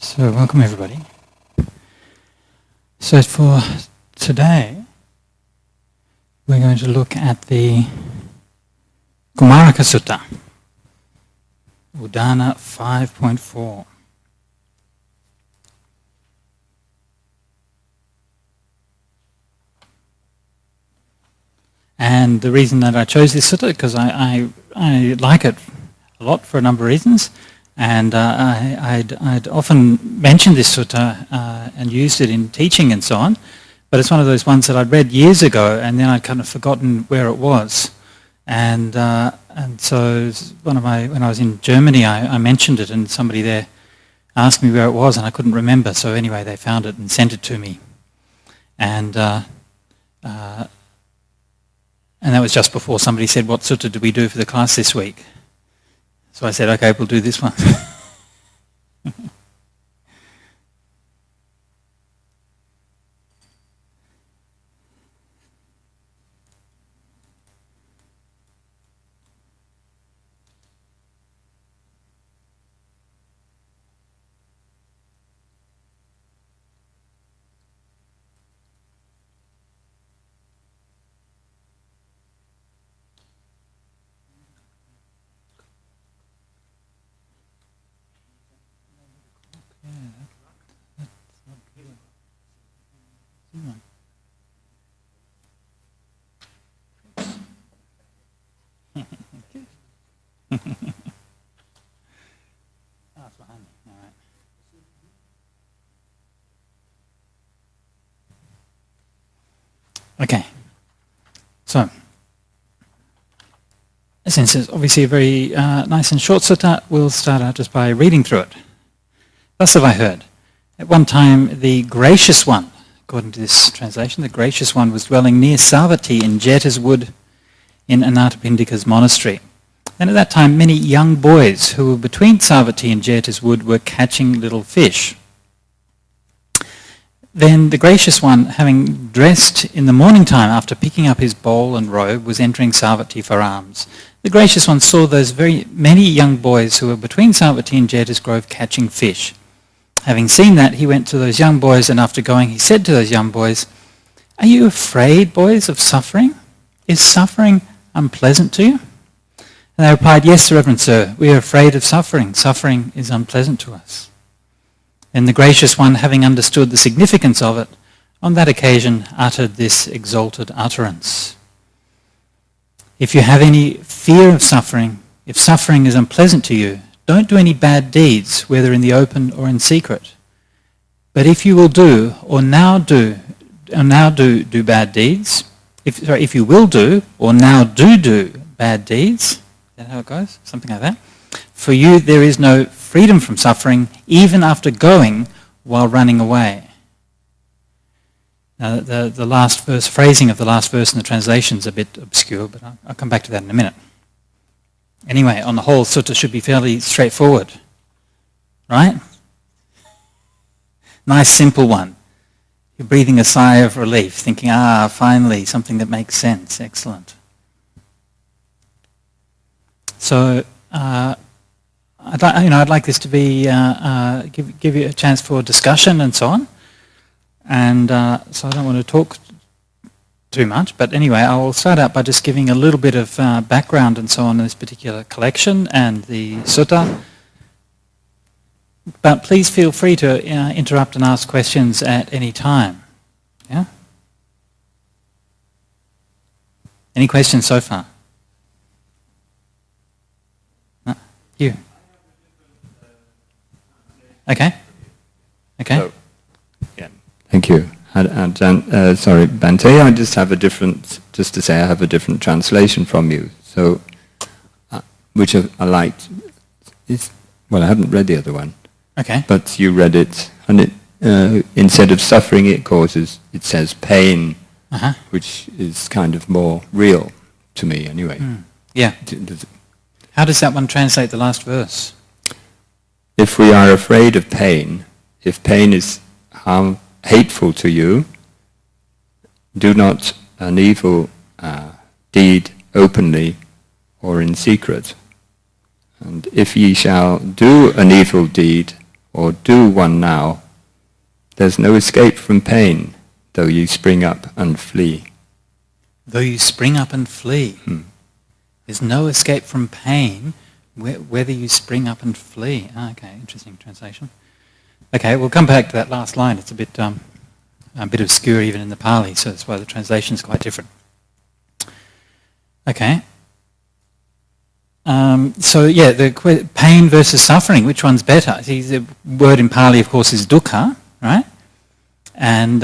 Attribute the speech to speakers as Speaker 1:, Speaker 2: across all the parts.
Speaker 1: So welcome everybody. So for today, we're going to look at the Kumaraka Sutta, Udana 5.4. And the reason that I chose this sutta, because I like it a lot for a number of reasons. And I'd often mentioned this sutta and used it in teaching and so on, but it's one of those ones that I'd read years ago and then I'd kind of forgotten where it was. And so when I was in Germany, I mentioned it and somebody there asked me where it was and I couldn't remember. So anyway, they found it and sent it to me. And that was just before somebody said, "What sutta do we do for the class this week?" So I said, okay, we'll do this one. Okay, so since it's obviously a very nice and short sutta, we'll start out just by reading through it. Thus have I heard. At one time, the gracious one, according to this translation, the gracious one was dwelling near Savatthi in Jeta's wood in Anathapindika's monastery. And at that time, many young boys who were between Savatthi and Jeta's wood were catching little fish. Then the gracious one, having dressed in the morning time after picking up his bowl and robe, was entering Savatthi for alms. The gracious one saw those very many young boys who were between Savatthi and Jeta's grove catching fish. Having seen that, he went to those young boys, and after going, he said to those young boys, "Are you afraid, boys, of suffering? Is suffering unpleasant to you?" And they replied, "Yes, Reverend Sir, we are afraid of suffering. Suffering is unpleasant to us." Then the gracious one, having understood the significance of it, on that occasion uttered this exalted utterance. "If you have any fear of suffering, if suffering is unpleasant to you, don't do any bad deeds, whether in the open or in secret. But if you will do, or now do bad deeds, if you will do, or now do bad deeds," is that how it goes? Something like that. "For you there is no freedom from suffering, even after going while running away." Now, the last verse, phrasing of the last verse in the translation is a bit obscure, but I'll come back to that in a minute. Anyway, on the whole, sutta should be fairly straightforward, right? Nice, simple one. You're breathing a sigh of relief, thinking, finally, something that makes sense. Excellent. So, I'd like this to be give you a chance for discussion and so on, and so I don't want to talk too much. But anyway, I will start out by just giving a little bit of background and so on in this particular collection and the sutta. But please feel free to interrupt and ask questions at any time. Yeah. Any questions so far? No? You. Okay.
Speaker 2: So, yeah. Thank you. Sorry, Bante, I just have a different translation from you. So, which I liked. I haven't read the other one.
Speaker 1: Okay.
Speaker 2: But you read it, and it instead of suffering it says pain, which is kind of more real to me anyway.
Speaker 1: Yeah. How does that one translate the last verse?
Speaker 2: If we are afraid of pain, if pain is hateful to you, do not an evil deed openly or in secret. And if ye shall do an evil deed or do one now. There's no escape from pain, though you spring up and flee.
Speaker 1: Though you spring up and flee. There's no escape from pain, whether you spring up and flee. Okay, interesting translation. Okay, we'll come back to that last line. It's a bit obscure even in the Pali, so that's why the translation is quite different. Okay. So yeah, the pain versus suffering, which one's better? See, the word in Pali, of course, is dukkha, right? And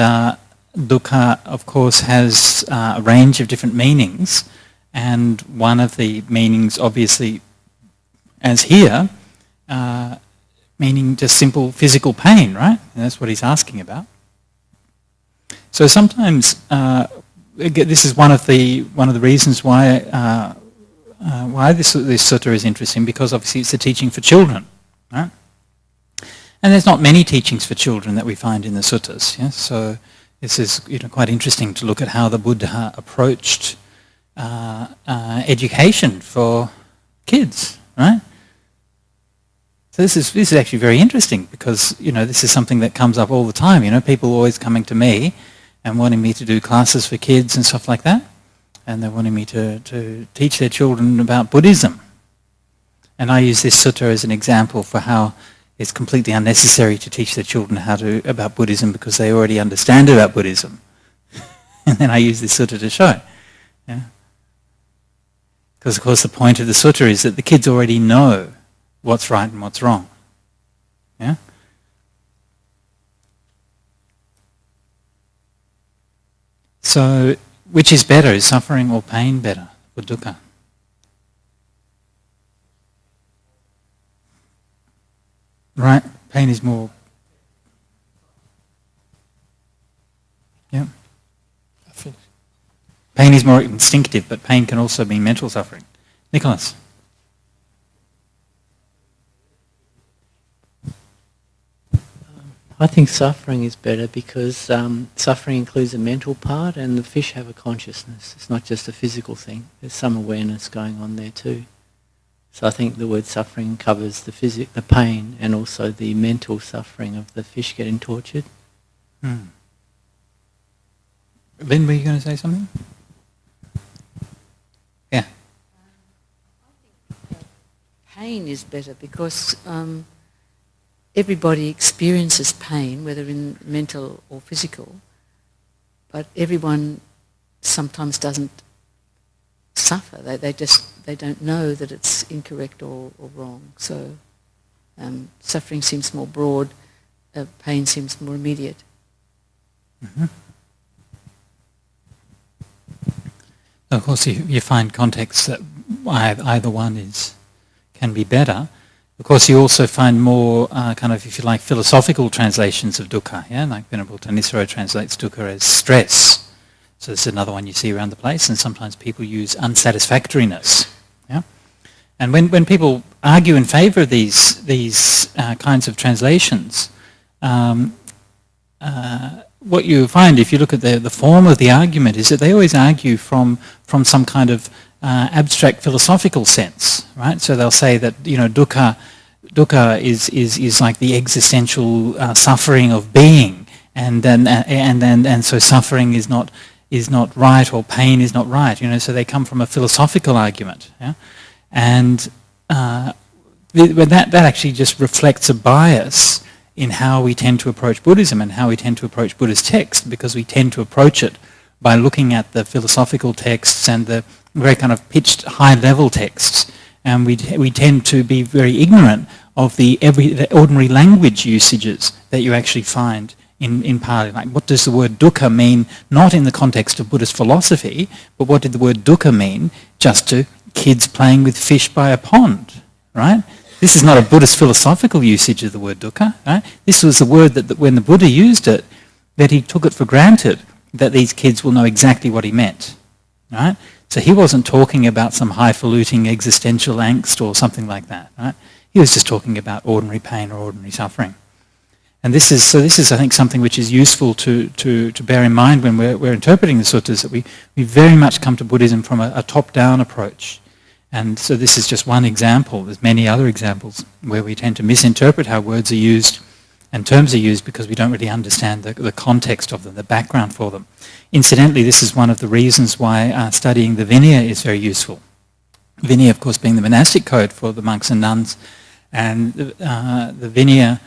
Speaker 1: dukkha, of course, has a range of different meanings, and one of the meanings, obviously, as here, meaning just simple physical pain, right? And that's what he's asking about. So sometimes this is one of the reasons why this sutta is interesting, because obviously it's a teaching for children, right? And there's not many teachings for children that we find in the suttas. Yeah? So this is quite interesting to look at how the Buddha approached education for kids, right? So this is actually very interesting, because this is something that comes up all the time. People always coming to me and wanting me to do classes for kids and stuff like that, and they're wanting me to teach their children about Buddhism. And I use this sutta as an example for how it's completely unnecessary to teach their children about Buddhism, because they already understand about Buddhism. And then I use this sutta to show. Yeah? Because of course the point of the sutta is that the kids already know what's right and what's wrong. Yeah? So, which is better? Is suffering or pain better for dukkha? Right? Pain is more... Yeah. Pain is more instinctive, but pain can also be mental suffering. Nicholas?
Speaker 3: I think suffering is better, because suffering includes a mental part, and the fish have a consciousness. It's not just a physical thing. There's some awareness going on there too. So I think the word suffering covers the pain, and also the mental suffering of the fish getting tortured.
Speaker 1: Lynn, were you going to say something? Yeah.
Speaker 4: I think pain is better, because everybody experiences pain, whether in mental or physical, but everyone sometimes doesn't suffer. They don't know that it's incorrect or wrong. So suffering seems more broad, pain seems more immediate.
Speaker 1: Mm-hmm. Of course, you find contexts that either one can be better. Of course, you also find more kind of, if you like, philosophical translations of dukkha. Yeah, like Venerable Thanissaro translates dukkha as stress. So this is another one you see around the place. And sometimes people use unsatisfactoriness. Yeah, and when people argue in favour of these kinds of translations, what you find, if you look at the form of the argument, is that they always argue from some kind of abstract philosophical sense, right? So they'll say that dukkha is like the existential suffering of being, and so suffering is not right, or pain is not right. So they come from a philosophical argument, yeah? And that actually just reflects a bias in how we tend to approach Buddhism and how we tend to approach Buddhist text, because we tend to approach it by looking at the philosophical texts and the very kind of pitched high-level texts, and we tend to be very ignorant of the ordinary language usages that you actually find in Pali. Like, what does the word dukkha mean, not in the context of Buddhist philosophy, but what did the word dukkha mean just to kids playing with fish by a pond, right? This is not a Buddhist philosophical usage of the word dukkha, right? This was the word that when the Buddha used it, that he took it for granted that these kids will know exactly what he meant, right? So he wasn't talking about some highfalutin existential angst or something like that, right? He was just talking about ordinary pain or ordinary suffering. And this is, I think, something which is useful to bear in mind when we're interpreting the suttas, that we very much come to Buddhism from a top-down approach. And so this is just one example. There's many other examples where we tend to misinterpret how words are used and terms are used because we don't really understand the context of them, the background for them. Incidentally, this is one of the reasons why studying the Vinaya is very useful. Vinaya, of course, being the monastic code for the monks and nuns, and the Vinaya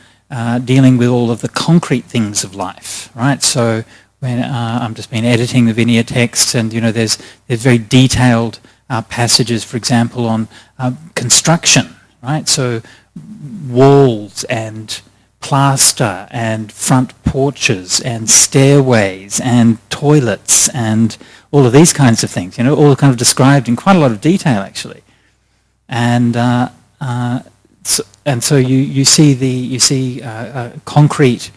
Speaker 1: dealing with all of the concrete things of life, right? So when I've just been editing the Vinaya texts, and there's very detailed passages, for example, on construction, right? So walls and plaster and front porches and stairways and toilets and all of these kinds of things, all kind of described in quite a lot of detail, actually. And so you see concrete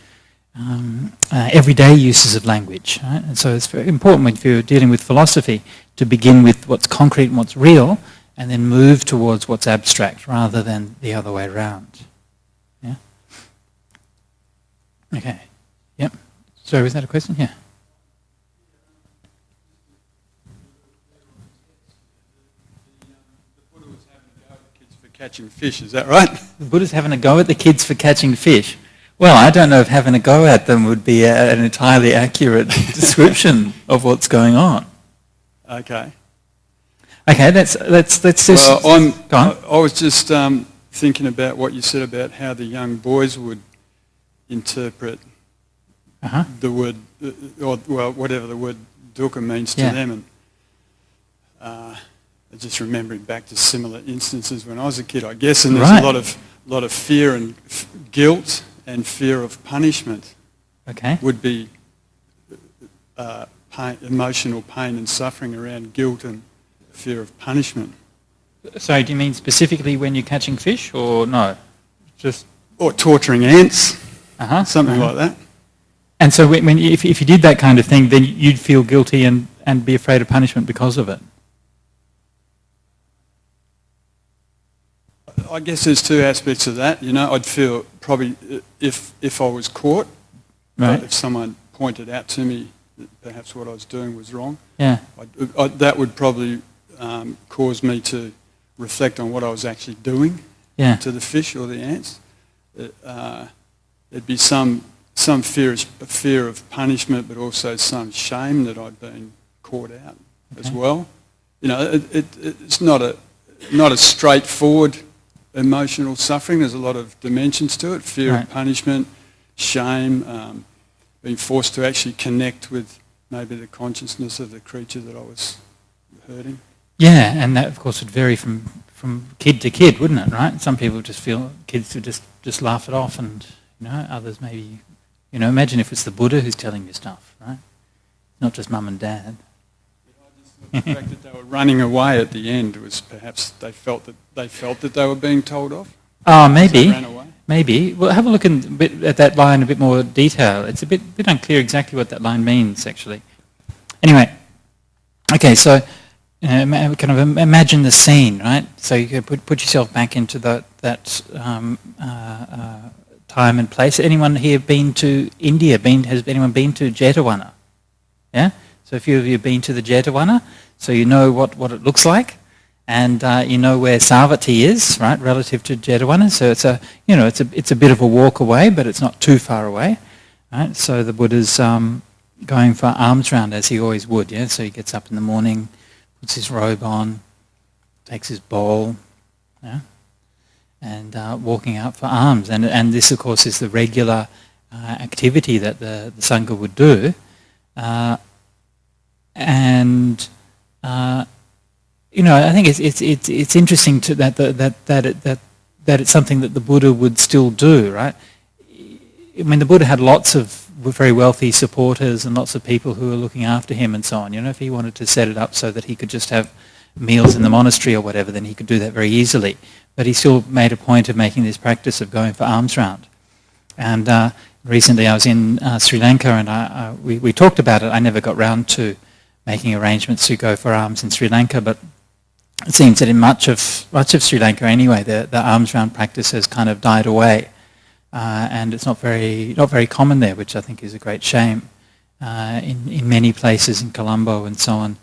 Speaker 1: everyday uses of language, right? And so it's very important when you're dealing with philosophy to begin with what's concrete and what's real, and then move towards what's abstract rather than the other way around. Yeah. Okay. Yep. So was that a question? Yeah.
Speaker 5: Catching fish, is that right?
Speaker 1: The Buddha's having a go at the kids for catching fish. Well, I don't know if having a go at them would be an entirely accurate description of what's going on.
Speaker 5: Okay.
Speaker 1: Okay, let's just...
Speaker 5: Well,
Speaker 1: go on.
Speaker 5: I was just thinking about what you said about how the young boys would interpret the word, or whatever the word dukkha means to them. And just remembering back to similar instances when I was a kid, I guess, and there's a lot of fear and guilt and fear of punishment.
Speaker 1: Okay.
Speaker 5: Would be emotional pain and suffering around guilt and fear of punishment.
Speaker 1: So do you mean specifically when you're catching fish, or no? Just
Speaker 5: or torturing ants, something like that.
Speaker 1: And so if you did that kind of thing, then you'd feel guilty and be afraid of punishment because of it.
Speaker 5: I guess there's two aspects of that. I'd feel probably if I was caught, if someone pointed out to me that perhaps what I was doing was wrong, that would probably cause me to reflect on what I was actually doing to the fish or the ants. There'd be some fear of punishment, but also some shame that I'd been caught out as well. It's not a straightforward emotional suffering. There's a lot of dimensions to it: fear of punishment, shame, being forced to actually connect with maybe the consciousness of the creature that I was hurting.
Speaker 1: Yeah, and that of course would vary from kid to kid, wouldn't it? Right? Some people just feel kids would just laugh it off, and others maybe imagine if it's the Buddha who's telling you stuff, right? Not just mum and dad.
Speaker 5: The fact that they were running away at the end was perhaps they felt that they were being told off.
Speaker 1: Oh, maybe.
Speaker 5: So they ran away.
Speaker 1: Maybe. Well, have a look at that line in a bit more detail. It's a bit unclear exactly what that line means, actually. Anyway, okay, so kind of imagine the scene, right? So you could put yourself back into that time and place. Anyone here been to India? Has anyone been to Jetavana? Yeah? So a few of you have been to the Jetavana, so you know what it looks like, and you know where Savatthi is, right, relative to Jetavana. So it's a bit of a walk away, but it's not too far away, right? So the Buddha's going for alms round as he always would, yeah. So he gets up in the morning, puts his robe on, takes his bowl, yeah, and walking out for alms. And this, of course, is the regular activity that the Sangha would do. And I think it's interesting that it's something that the Buddha would still do, right? I mean, the Buddha had lots of very wealthy supporters and lots of people who were looking after him and so on. If he wanted to set it up so that he could just have meals in the monastery or whatever, then he could do that very easily. But he still made a point of making this practice of going for alms round. And recently I was in Sri Lanka, and we talked about it. I never got round to making arrangements to go for alms in Sri Lanka, but it seems that in much of Sri Lanka anyway, the alms round practice has kind of died away, and it's not very common there, which I think is a great shame. In many places in Colombo and so on,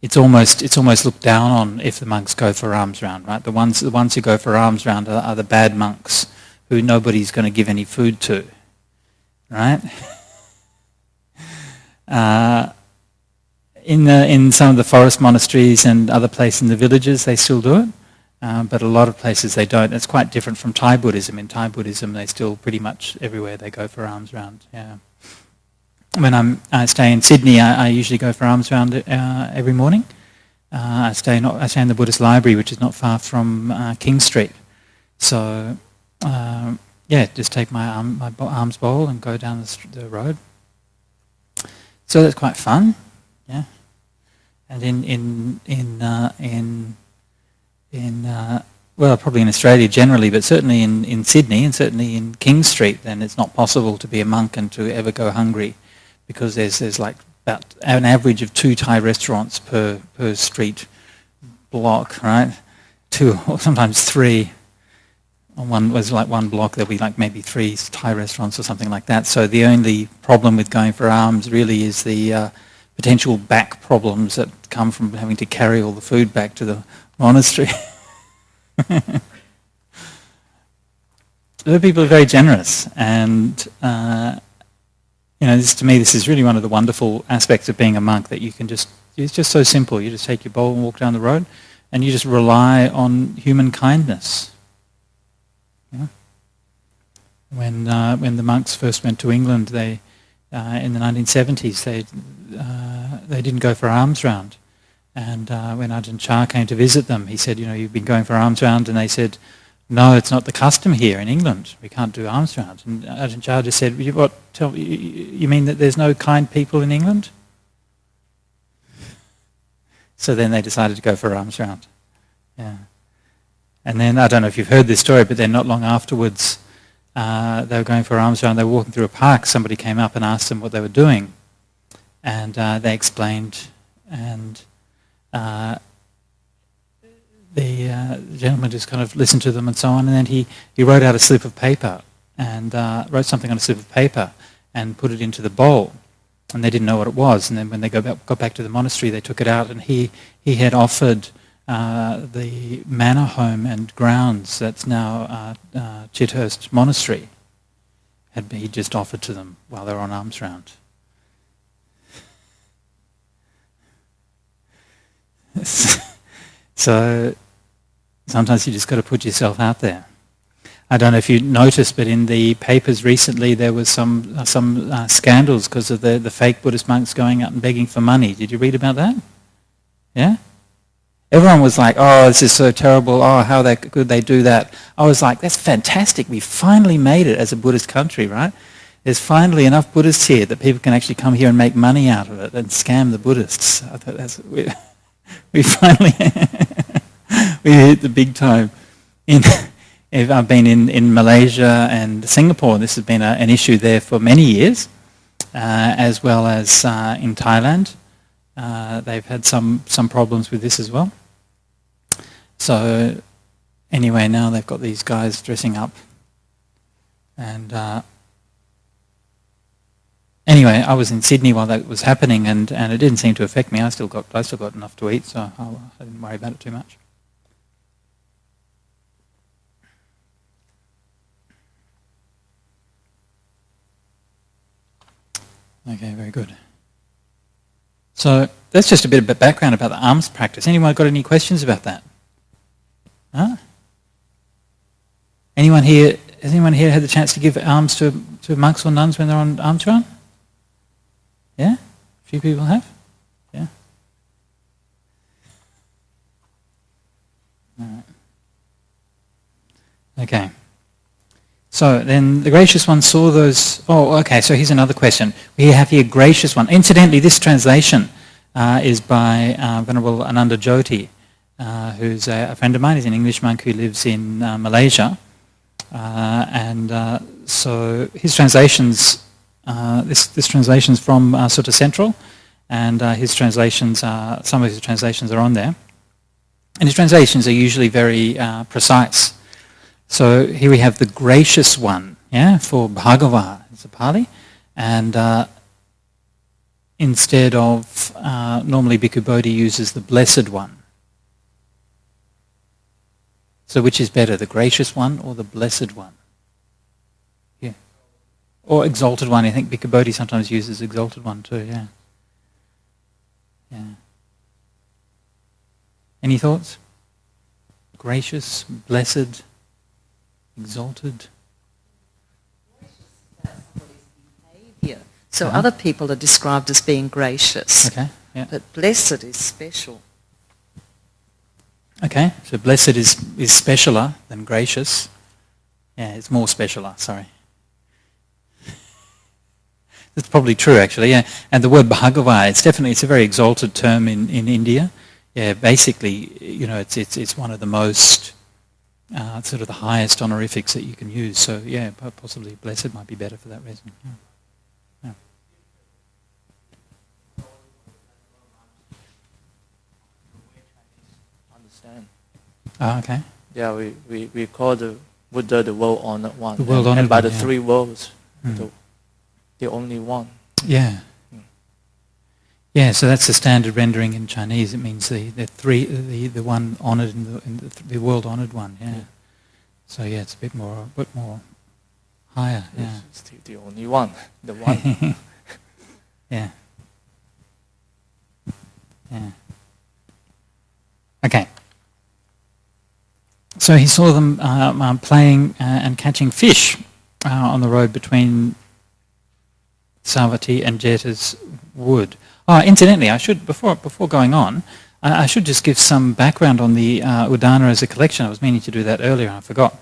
Speaker 1: it's almost looked down on if the monks go for alms round, right? The ones who go for alms round are the bad monks who nobody's going to give any food to, right? In some of the forest monasteries and other places in the villages, they still do it, but a lot of places they don't. It's quite different from Thai Buddhism. In Thai Buddhism, they still pretty much everywhere they go for alms round. Yeah. When I stay in Sydney, I usually go for alms round every morning. I stay in the Buddhist library, which is not far from King Street. So just take my alms bowl and go down the road. So that's quite fun. Yeah. And probably in Australia generally, but certainly in Sydney and certainly in King Street, then it's not possible to be a monk and to ever go hungry, because there's like about an average of 2 Thai restaurants per street block, right? 2 or sometimes 3. On one block there'll be like maybe 3 Thai restaurants or something like that. So the only problem with going for alms really is the potential back problems that come from having to carry all the food back to the monastery. The people are very generous, and to me this is really one of the wonderful aspects of being a monk, that it's just so simple. You just take your bowl and walk down the road, and you just rely on human kindness. Yeah. When the monks first went to England, they in the 1970s they didn't go for alms round, and when Ajahn Chah came to visit them, he said, you've been going for alms round, and they said, no, it's not the custom here in England. We can't do alms round. And Ajahn Chah just said, you mean that there's no kind people in England? So then they decided to go for alms round. Yeah. And then, I don't know if you've heard this story, but then not long afterwards, they were going for alms round. They were walking through a park. Somebody came up and asked them what they were doing. And they explained, and the gentleman just kind of listened to them and so on, and then he wrote out a slip of paper and wrote something on a slip of paper and put it into the bowl, and they didn't know what it was. And then when they got back to the monastery, they took it out, and he had offered the manor home and grounds that's now Chithurst Monastery. He just offered to them while they were on alms round. So sometimes you just got to put yourself out there. I don't know if you noticed, but in the papers recently there was some scandals because of the fake Buddhist monks going out and begging for money. Did you read about that? Yeah? Everyone was like, oh, this is so terrible. Oh, how could they do that? I was like, that's fantastic. We finally made it as a Buddhist country, right? There's finally enough Buddhists here that people can actually come here and make money out of it and scam the Buddhists. I thought we finally we hit the big time. I've been in Malaysia and Singapore. This has been an issue there for many years, as well as in Thailand. They've had some problems with this as well. So anyway, now they've got these guys dressing up. And anyway, I was in Sydney while that was happening, and it didn't seem to affect me. I still got enough to eat, so I didn't worry about it too much. Okay, very good. So that's just a bit of background about the alms practice. Anyone got any questions about that? Huh? Has anyone here had the chance to give alms to monks or nuns when they're on alms round? Yeah? A few people have? Yeah? All right. Okay. So then the gracious one saw those... Oh, okay, so here's another question. We have here gracious one. Incidentally, this translation is by Venerable Ananda Jyoti, who's a friend of mine. He's an English monk who lives in Malaysia. So his translations, this translation's from Sutta Central, and some of his translations are on there. And his translations are usually very precise. So here we have the gracious one, yeah, for Bhagava, it's a Pali, and instead of, normally Bhikkhu Bodhi uses the blessed one. So which is better, the gracious one or the blessed one? Yeah. Or exalted one. I think Bhikkhu Bodhi sometimes uses exalted one too, yeah. Yeah. Any thoughts? Gracious, blessed, exalted?
Speaker 4: Behaviour. So other people are described as being gracious.
Speaker 1: Okay, yeah.
Speaker 4: But blessed is special.
Speaker 1: Okay, so blessed is specialer than gracious. Yeah, it's more specialer, sorry. That's probably true, actually, yeah. And the word Bhagava, it's a very exalted term in India. Yeah, basically, you know, it's one of the most, sort of the highest honorifics that you can use. So, yeah, possibly blessed might be better for that reason. Yeah. Yeah.
Speaker 6: Understand.
Speaker 1: Oh, okay.
Speaker 6: Yeah, we call the Buddha the world-honored one.
Speaker 1: The world-honored
Speaker 6: and by
Speaker 1: one,
Speaker 6: the
Speaker 1: yeah.
Speaker 6: three worlds,
Speaker 1: Mm.
Speaker 6: the only one.
Speaker 1: Yeah. Yeah, so that's the standard rendering in Chinese. It means the one honoured in the world honoured one. Yeah. So yeah, it's a bit more higher. Yeah.
Speaker 6: It's the only one, the one.
Speaker 1: Yeah. Yeah. Okay. So he saw them playing and catching fish on the road between Savatthi and Jeta's wood. Oh, incidentally, I should before going on, I should just give some background on the Udana as a collection. I was meaning to do that earlier and I forgot.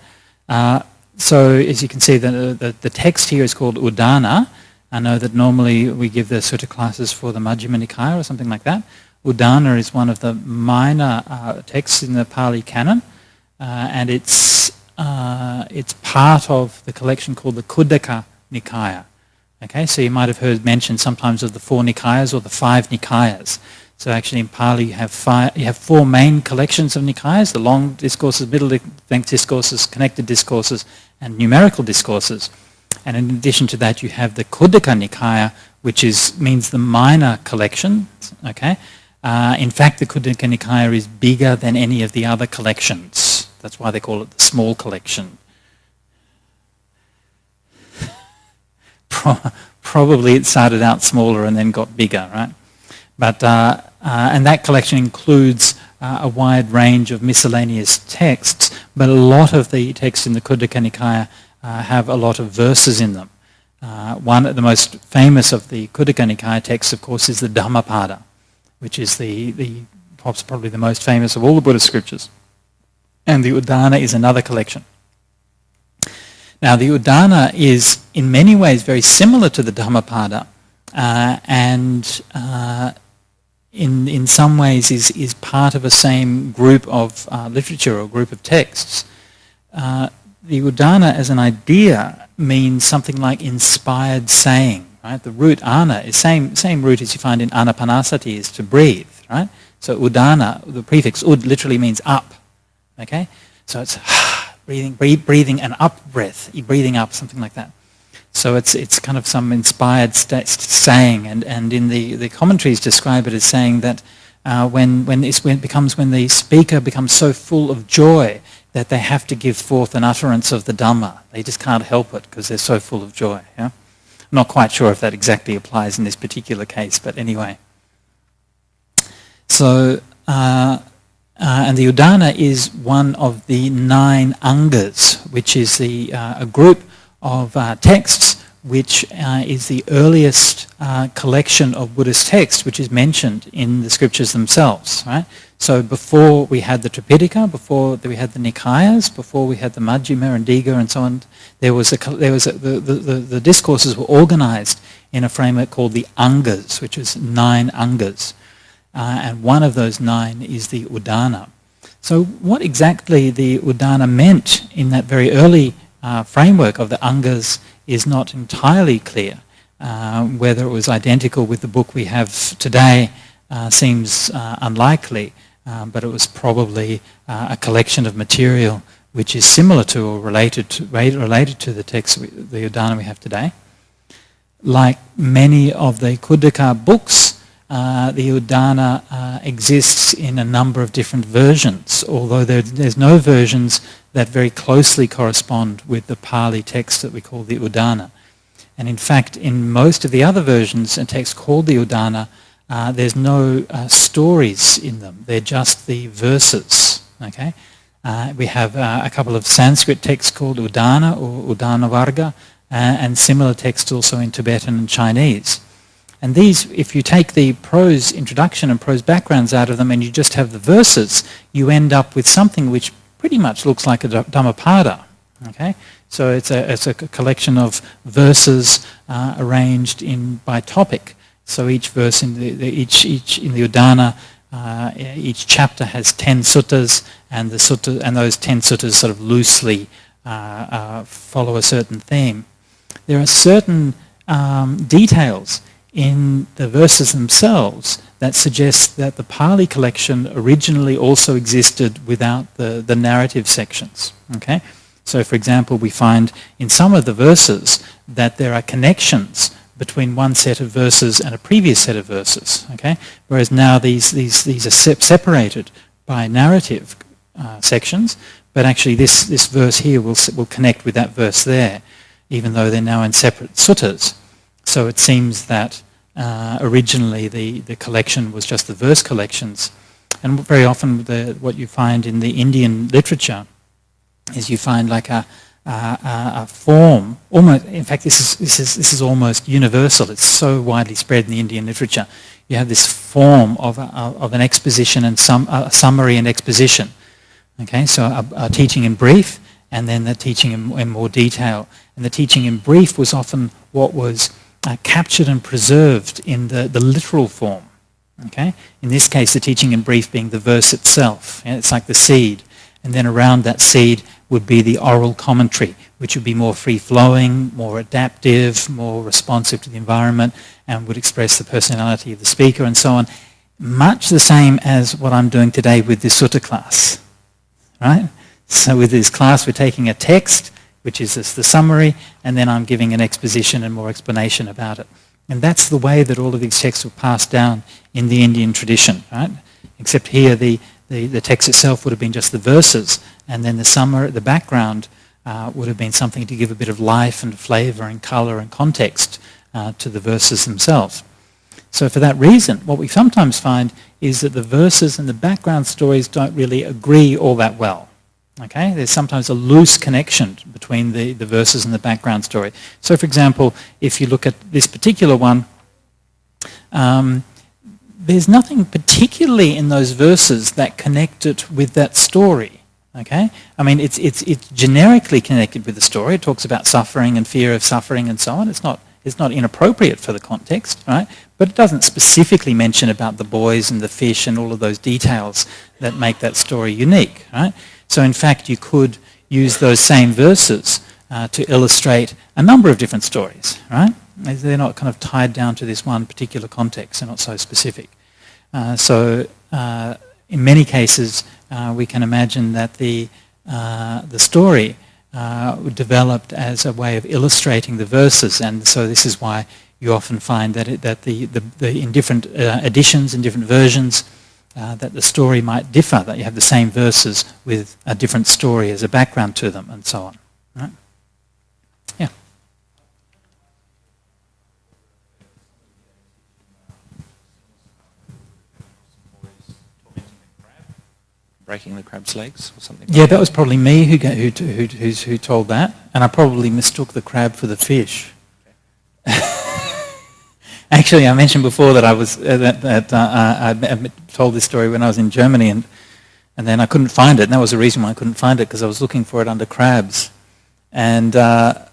Speaker 1: So as you can see, the text here is called Udana. I know that normally we give the sutta classes for the Majjhima Nikaya or something like that. Udana is one of the minor texts in the Pali Canon, and it's part of the collection called the Khuddaka Nikaya. Okay, so you might have heard mention sometimes of the 4 Nikayas or the 5 Nikayas. So actually in Pali you have 4 main collections of Nikayas, the long discourses, middle length discourses, connected discourses, and numerical discourses. And in addition to that you have the Khuddaka Nikaya, which means the minor collection. Okay, in fact the Khuddaka Nikaya is bigger than any of the other collections. That's why they call it the small collection. Probably it started out smaller and then got bigger, right? But and that collection includes a wide range of miscellaneous texts, but a lot of the texts in the Khuddaka Nikaya have a lot of verses in them. One of the most famous of the Khuddaka Nikaya texts, of course, is the Dhammapada, which is probably the most famous of all the Buddhist scriptures. And the Udana is another collection. Now the Udana is in many ways very similar to the Dhammapada, and in some ways is part of a same group of literature or group of texts. The Udana as an idea means something like inspired saying, right? The root ana is same root as you find in anapanasati, is to breathe, right? So Udana, the prefix ud literally means up, okay? So it's breathing an up breath, breathing up, something like that. So it's kind of some inspired saying, and in the commentaries describe it as saying that when the speaker becomes so full of joy that they have to give forth an utterance of the Dhamma. They just can't help it because they're so full of joy. Yeah? I'm not quite sure if that exactly applies in this particular case, but anyway. So and the Udana is one of the 9 Angas, which is a group of texts which is the earliest collection of Buddhist texts which is mentioned in the scriptures themselves. Right? So before we had the Tripitaka, before we had the Nikayas, before we had the Majjhima and Digha and so on, the discourses were organized in a framework called the Angas, which is 9 Angas. And one of those 9 is the Udana. So what exactly the Udana meant in that very early framework of the Angas is not entirely clear. Whether it was identical with the book we have today seems unlikely, but it was probably a collection of material which is similar to or related to the text, the Udana we have today. like many of the Khuddaka books, the Udana exists in a number of different versions, although there's no versions that very closely correspond with the Pali text that we call the Udana. And in fact, in most of the other versions, a text called the Udana, there's no stories in them. They're just the verses. Okay, we have a couple of Sanskrit texts called Udana or Udana Varga, and similar texts also in Tibetan and Chinese. And these, if you take the prose introduction and prose backgrounds out of them and you just have the verses, you end up with something which pretty much looks like a Dhammapada. Okay, so it's a collection of verses arranged by topic. So each verse in each in the Udana, each chapter has 10 suttas, and those 10 suttas sort of loosely follow a certain theme. There are certain details in the verses themselves that suggest that the Pali collection originally also existed without the narrative sections. Okay, so for example, we find in some of the verses that there are connections between one set of verses and a previous set of verses. Okay, whereas now these are separated by narrative sections, but actually this verse here will connect with that verse there, even though they're now in separate suttas. So it seems that originally the collection was just the verse collections. And very often what you find in the Indian literature is you find like a form, almost, in fact this is almost universal. It's so widely spread in the Indian literature. You have this form of an exposition and a summary and exposition. Okay, so a teaching in brief, and then the teaching in more detail. And the teaching in brief was often what was captured and preserved in the literal form. Okay, in this case, the teaching in brief being the verse itself. Yeah, it's like the seed, and then around that seed would be the oral commentary, which would be more free-flowing, more adaptive, more responsive to the environment, and would express the personality of the speaker and so on. Much the same as what I'm doing today with this sutta class. Right? So with this class, we're taking a text, which is the summary, and then I'm giving an exposition and more explanation about it. And that's the way that all of these texts were passed down in the Indian tradition, right? Except here the text itself would have been just the verses, and then the summary, the background would have been something to give a bit of life and flavour and colour and context to the verses themselves. So for that reason, what we sometimes find is that the verses and the background stories don't really agree all that well. Okay, there's sometimes a loose connection between the verses and the background story. So for example, if you look at this particular one, there's nothing particularly in those verses that connect it with that story. Okay, I mean it's generically connected with the story. It talks about suffering and fear of suffering and so on. It's not inappropriate for the context, right? But it doesn't specifically mention about the boys and the fish and all of those details that make that story unique, right? So in fact, you could use those same verses to illustrate a number of different stories, right? They're not kind of tied down to this one particular context. They're not so specific. So in many cases, we can imagine that the story developed as a way of illustrating the verses, and so this is why you often find that in different editions, in different versions, that the story might differ, that you have the same verses with a different story as a background to them, and so on. Right? Yeah.
Speaker 7: Breaking the crab's legs or something.
Speaker 1: Yeah, that was probably me who told that, and I probably mistook the crab for the fish. Actually, I mentioned before that I told this story when I was in Germany, and then I couldn't find it. And that was the reason why I couldn't find it, because I was looking for it under crabs, and yeah,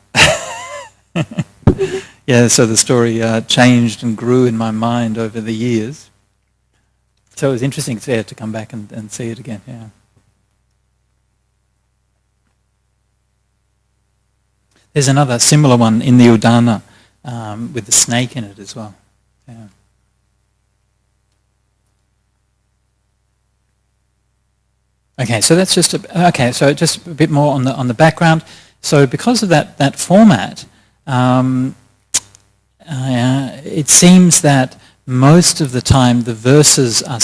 Speaker 1: so the story changed and grew in my mind over the years. So it was interesting to come back and see it again. Yeah. There's another similar one in the Udana with the snake in it as well. Yeah. Okay, so that's just so just a bit more on the background. So because of that format, it seems that most of the time the verses are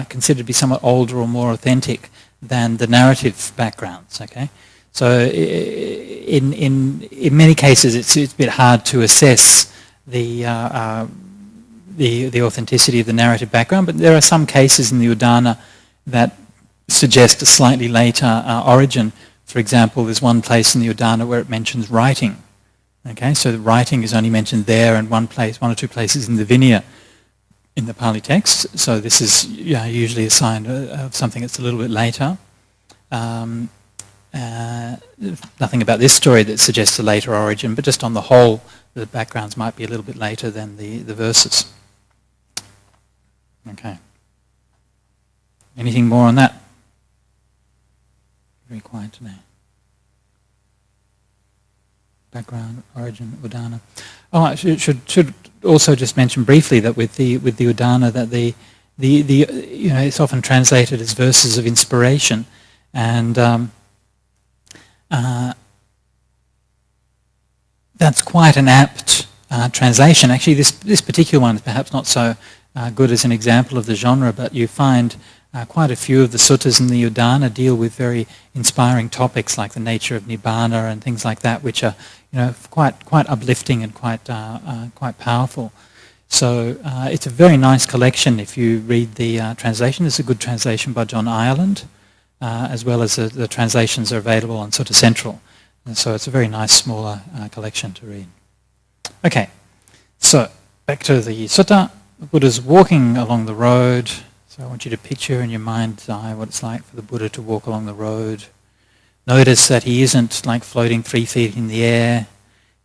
Speaker 1: considered to be somewhat older or more authentic than the narrative backgrounds. Okay, so in many cases it's a bit hard to assess the authenticity of the narrative background, but there are some cases in the Udana that suggest a slightly later origin. For example, there's one place in the Udana where it mentions writing. Okay, so the writing is only mentioned there and one or two places in the Vinaya in the Pali text. So this is usually a sign of something that's a little bit later. Nothing about this story that suggests a later origin, but just on the whole, the backgrounds might be a little bit later than the verses. Okay. Anything more on that? Very quiet today. Background, origin, Udana. Oh, I should also just mention briefly that with the Udana that the it's often translated as verses of inspiration, and that's quite an apt translation. Actually, this particular one is perhaps not so good as an example of the genre, but you find quite a few of the suttas in the Udana deal with very inspiring topics like the nature of Nibbana and things like that, which are quite uplifting and quite powerful. So it's a very nice collection if you read the translation. It's a good translation by John Ireland, as well as the translations are available on Sutta Central. And so it's a very nice smaller collection to read. Okay, so back to the sutta. The Buddha's walking along the road. So I want you to picture in your mind's eye what it's like for the Buddha to walk along the road. Notice that he isn't like floating 3 feet in the air.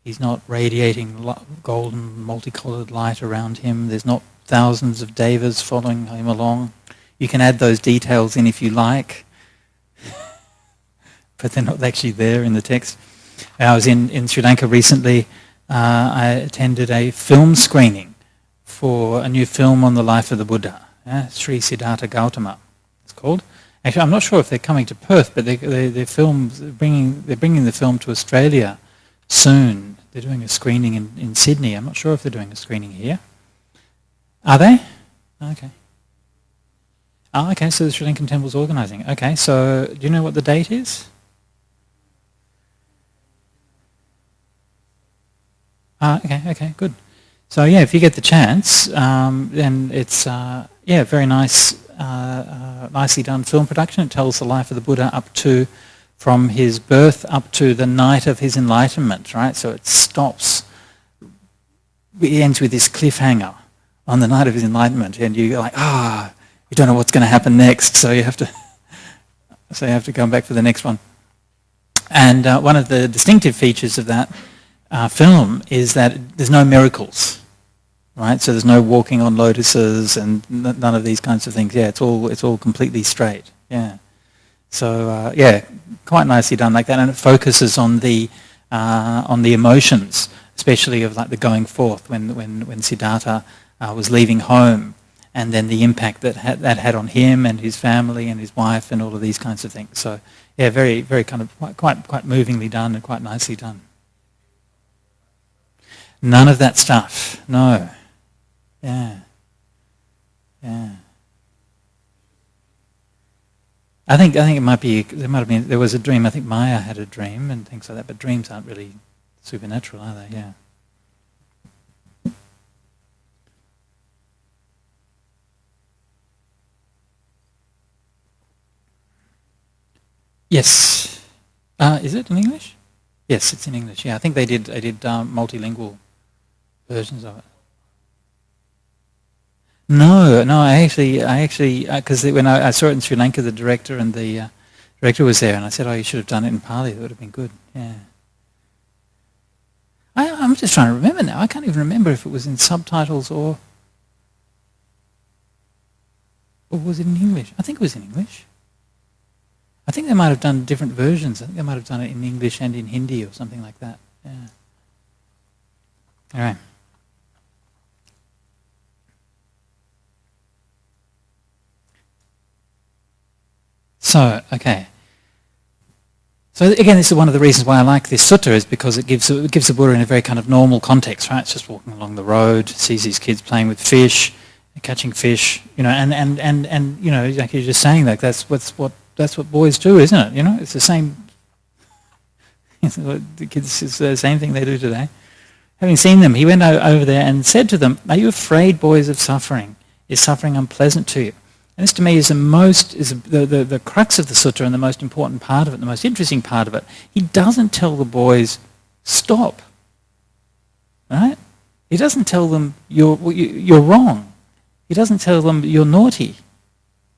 Speaker 1: He's not radiating golden, multicolored light around him. There's not thousands of devas following him along. You can add those details in if you like, but they're not actually there in the text. I was in Sri Lanka recently. I attended a film screening for a new film on the life of the Buddha. Sri Siddhartha Gautama, it's called. Actually, I'm not sure if they're coming to Perth, but they're bringing the film to Australia soon. They're doing a screening in Sydney. I'm not sure if they're doing a screening here. Are they? Okay. Oh, okay, so the Sri Lankan Temple's organising. Okay, so do you know what the date is? Okay, good. So yeah, if you get the chance, then it's very nice, nicely done film production. It tells the life of the Buddha from his birth up to the night of his enlightenment, right? So it stops. It ends with this cliffhanger on the night of his enlightenment, and you're like, you don't know what's going to happen next, so you have to come back for the next one. And one of the distinctive features of that film is that there's no miracles, right? So there's no walking on lotuses and none of these kinds of things. Yeah, it's all completely straight. Yeah. So quite nicely done like that, and it focuses on the emotions, especially of like the going forth when Siddhartha was leaving home, and then the impact that had on him and his family and his wife and all of these kinds of things. So yeah, very very kind of quite movingly done and quite nicely done. None of that stuff. No. Yeah. I think it might be there was a dream. I think Maya had a dream and things like that. But dreams aren't really supernatural, are they? Yeah. Yes. Is it in English? Yes, it's in English. Yeah, I think they did multilingual versions of it. No, I actually, because when I saw it in Sri Lanka, the director was there, and I said, "Oh, you should have done it in Pali. That would have been good." Yeah. I'm just trying to remember now. I can't even remember if it was in subtitles or was it in English? I think it was in English. I think they might have done different versions. I think they might have done it in English and in Hindi or something like that. Yeah. All right. So, okay. So again, this is one of the reasons why I like this sutta, is because it gives the Buddha in a very kind of normal context, right? It's just walking along the road, sees these kids playing with fish, catching fish, and you know, like you're just saying, like that's what boys do, isn't it? You know, it's the same. The kids, it's the same thing they do today. Having seen them, he went over there and said to them, "Are you afraid, boys, of suffering? Is suffering unpleasant to you?" And this to me is the crux of the sutta and the most important part of it, the most interesting part of it. He doesn't tell the boys, stop, right? He doesn't tell them you're wrong. He doesn't tell them you're naughty,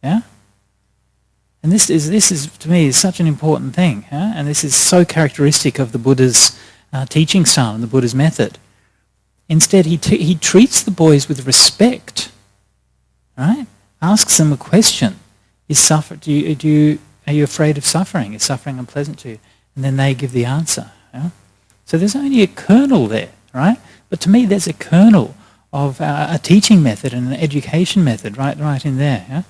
Speaker 1: yeah? And this is to me is such an important thing, yeah? And this is so characteristic of the Buddha's teaching style and the Buddha's method. Instead, he treats the boys with respect, right? Asks them a question: are you afraid of suffering? Is suffering unpleasant to you? And then they give the answer. Yeah? So there's only a kernel there, right? But to me, there's a kernel of a teaching method and an education method right in there. Yeah?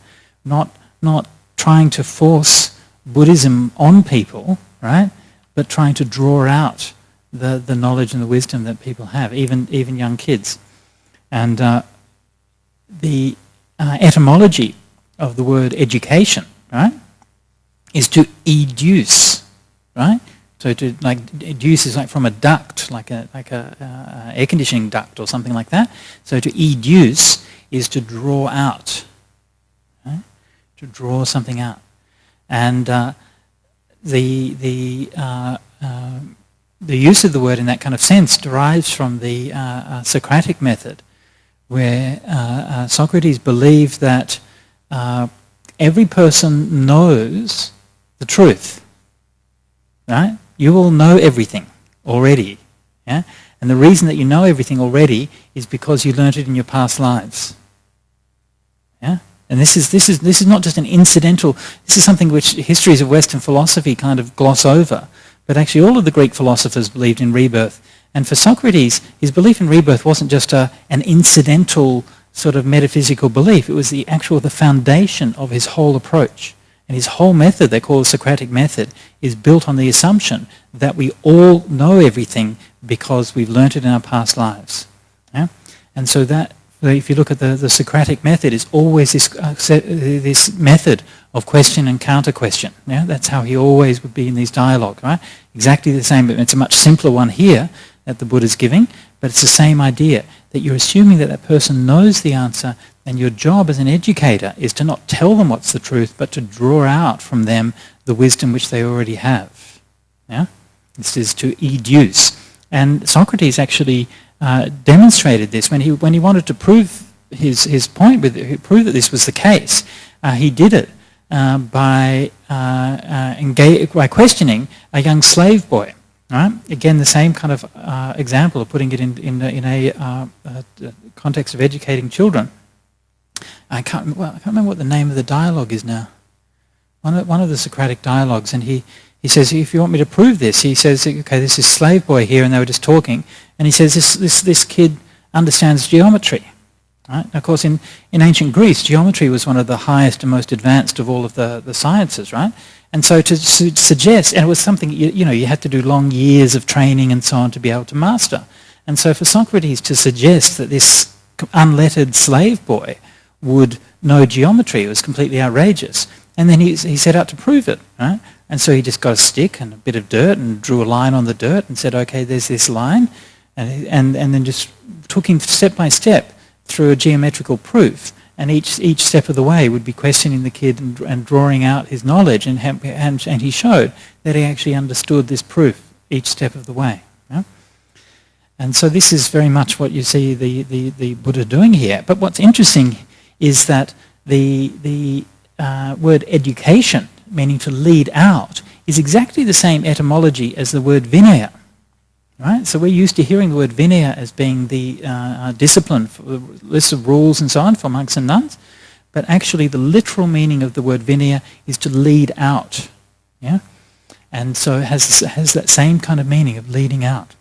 Speaker 1: Not trying to force Buddhism on people, right? But trying to draw out the knowledge and the wisdom that people have, even young kids. And the etymology of the word education, right, is to educe, right? So to educe is like from a duct, like a air conditioning duct or something like that. So to educe is to draw out, right? To draw something out, and the use of the word in that kind of sense derives from the Socratic method, where Socrates believed that every person knows the truth, right? You all know everything already, yeah? And the reason that you know everything already is because you learnt it in your past lives, yeah? And this is not just an incidental. This is something which histories of Western philosophy kind of gloss over, but actually all of the Greek philosophers believed in rebirth. And for Socrates, his belief in rebirth wasn't just an incidental sort of metaphysical belief. It was the foundation of his whole approach. And his whole method, they call the Socratic method, is built on the assumption that we all know everything because we've learnt it in our past lives. Yeah? And so that, if you look at the Socratic method, is always this method of question and counter-question. Yeah? That's how he always would be in these dialogue, right? Exactly the same, but it's a much simpler one here that the Buddha's giving, but it's the same idea, that you're assuming that that person knows the answer, and your job as an educator is to not tell them what's the truth, but to draw out from them the wisdom which they already have. Yeah? This is to educe. And Socrates actually demonstrated this when he wanted to prove his point, prove that this was the case. He did it by questioning a young slave boy. Right? Again, the same kind of example of putting it in a context of educating children. I can't remember what the name of the dialogue is now. One of the Socratic dialogues, and he says, if you want me to prove this, he says, okay, this is slave boy here, and they were just talking, and he says this kid understands geometry. Right? Of course, in ancient Greece, geometry was one of the highest and most advanced of all of the sciences, right? And so to suggest, and it was something, you had to do long years of training and so on to be able to master. And so for Socrates to suggest that this unlettered slave boy would know geometry was completely outrageous. And then he set out to prove it, right? And so he just got a stick and a bit of dirt and drew a line on the dirt and said, okay, there's this line, and then just took him step by step through a geometrical proof. And each step of the way would be questioning the kid and drawing out his knowledge, and he showed that he actually understood this proof each step of the way. Yeah? And so this is very much what you see the Buddha doing here. But what's interesting is that the word education, meaning to lead out, is exactly the same etymology as the word vinaya. Right? So we're used to hearing the word vinaya as being the discipline, for the list of rules and so on for monks and nuns, but actually the literal meaning of the word vinaya is to lead out. Yeah? And so it has that same kind of meaning of leading out.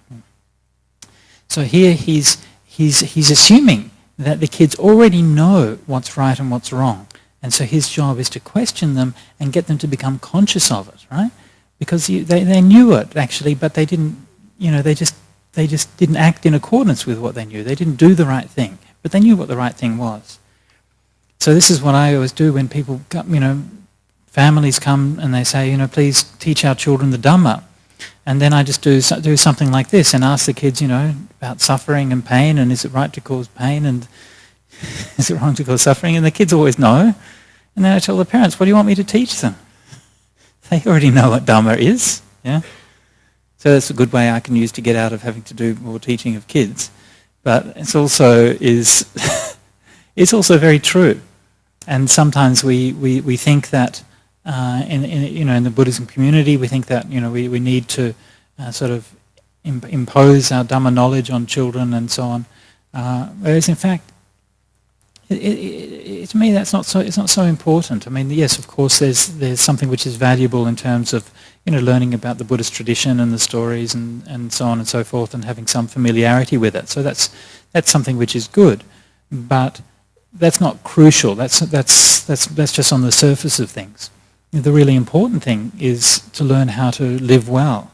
Speaker 1: So here he's assuming that the kids already know what's right and what's wrong, and so his job is to question them and get them to become conscious of it, right? because they knew it actually, but they didn't, they just didn't act in accordance with what they knew. They didn't do the right thing, but they knew what the right thing was. So this is what I always do when people, families come and they say, please teach our children the Dhamma. And then I just do something like this and ask the kids, about suffering and pain, and is it right to cause pain, and is it wrong to cause suffering? And the kids always know. And then I tell the parents, what do you want me to teach them? They already know what Dhamma is. Yeah. So that's a good way I can use to get out of having to do more teaching of kids. But it's also it's also very true. And sometimes we think that in the Buddhism community, we think that we need to sort of impose our Dhamma knowledge on children and so on. Whereas in fact, to me that's not so. It's not so important. I mean, yes, of course, there's something which is valuable in terms of learning about the Buddhist tradition and the stories and so on and so forth, and having some familiarity with it. So that's something which is good, but that's not crucial. That's just on the surface of things. The really important thing is to learn how to live well,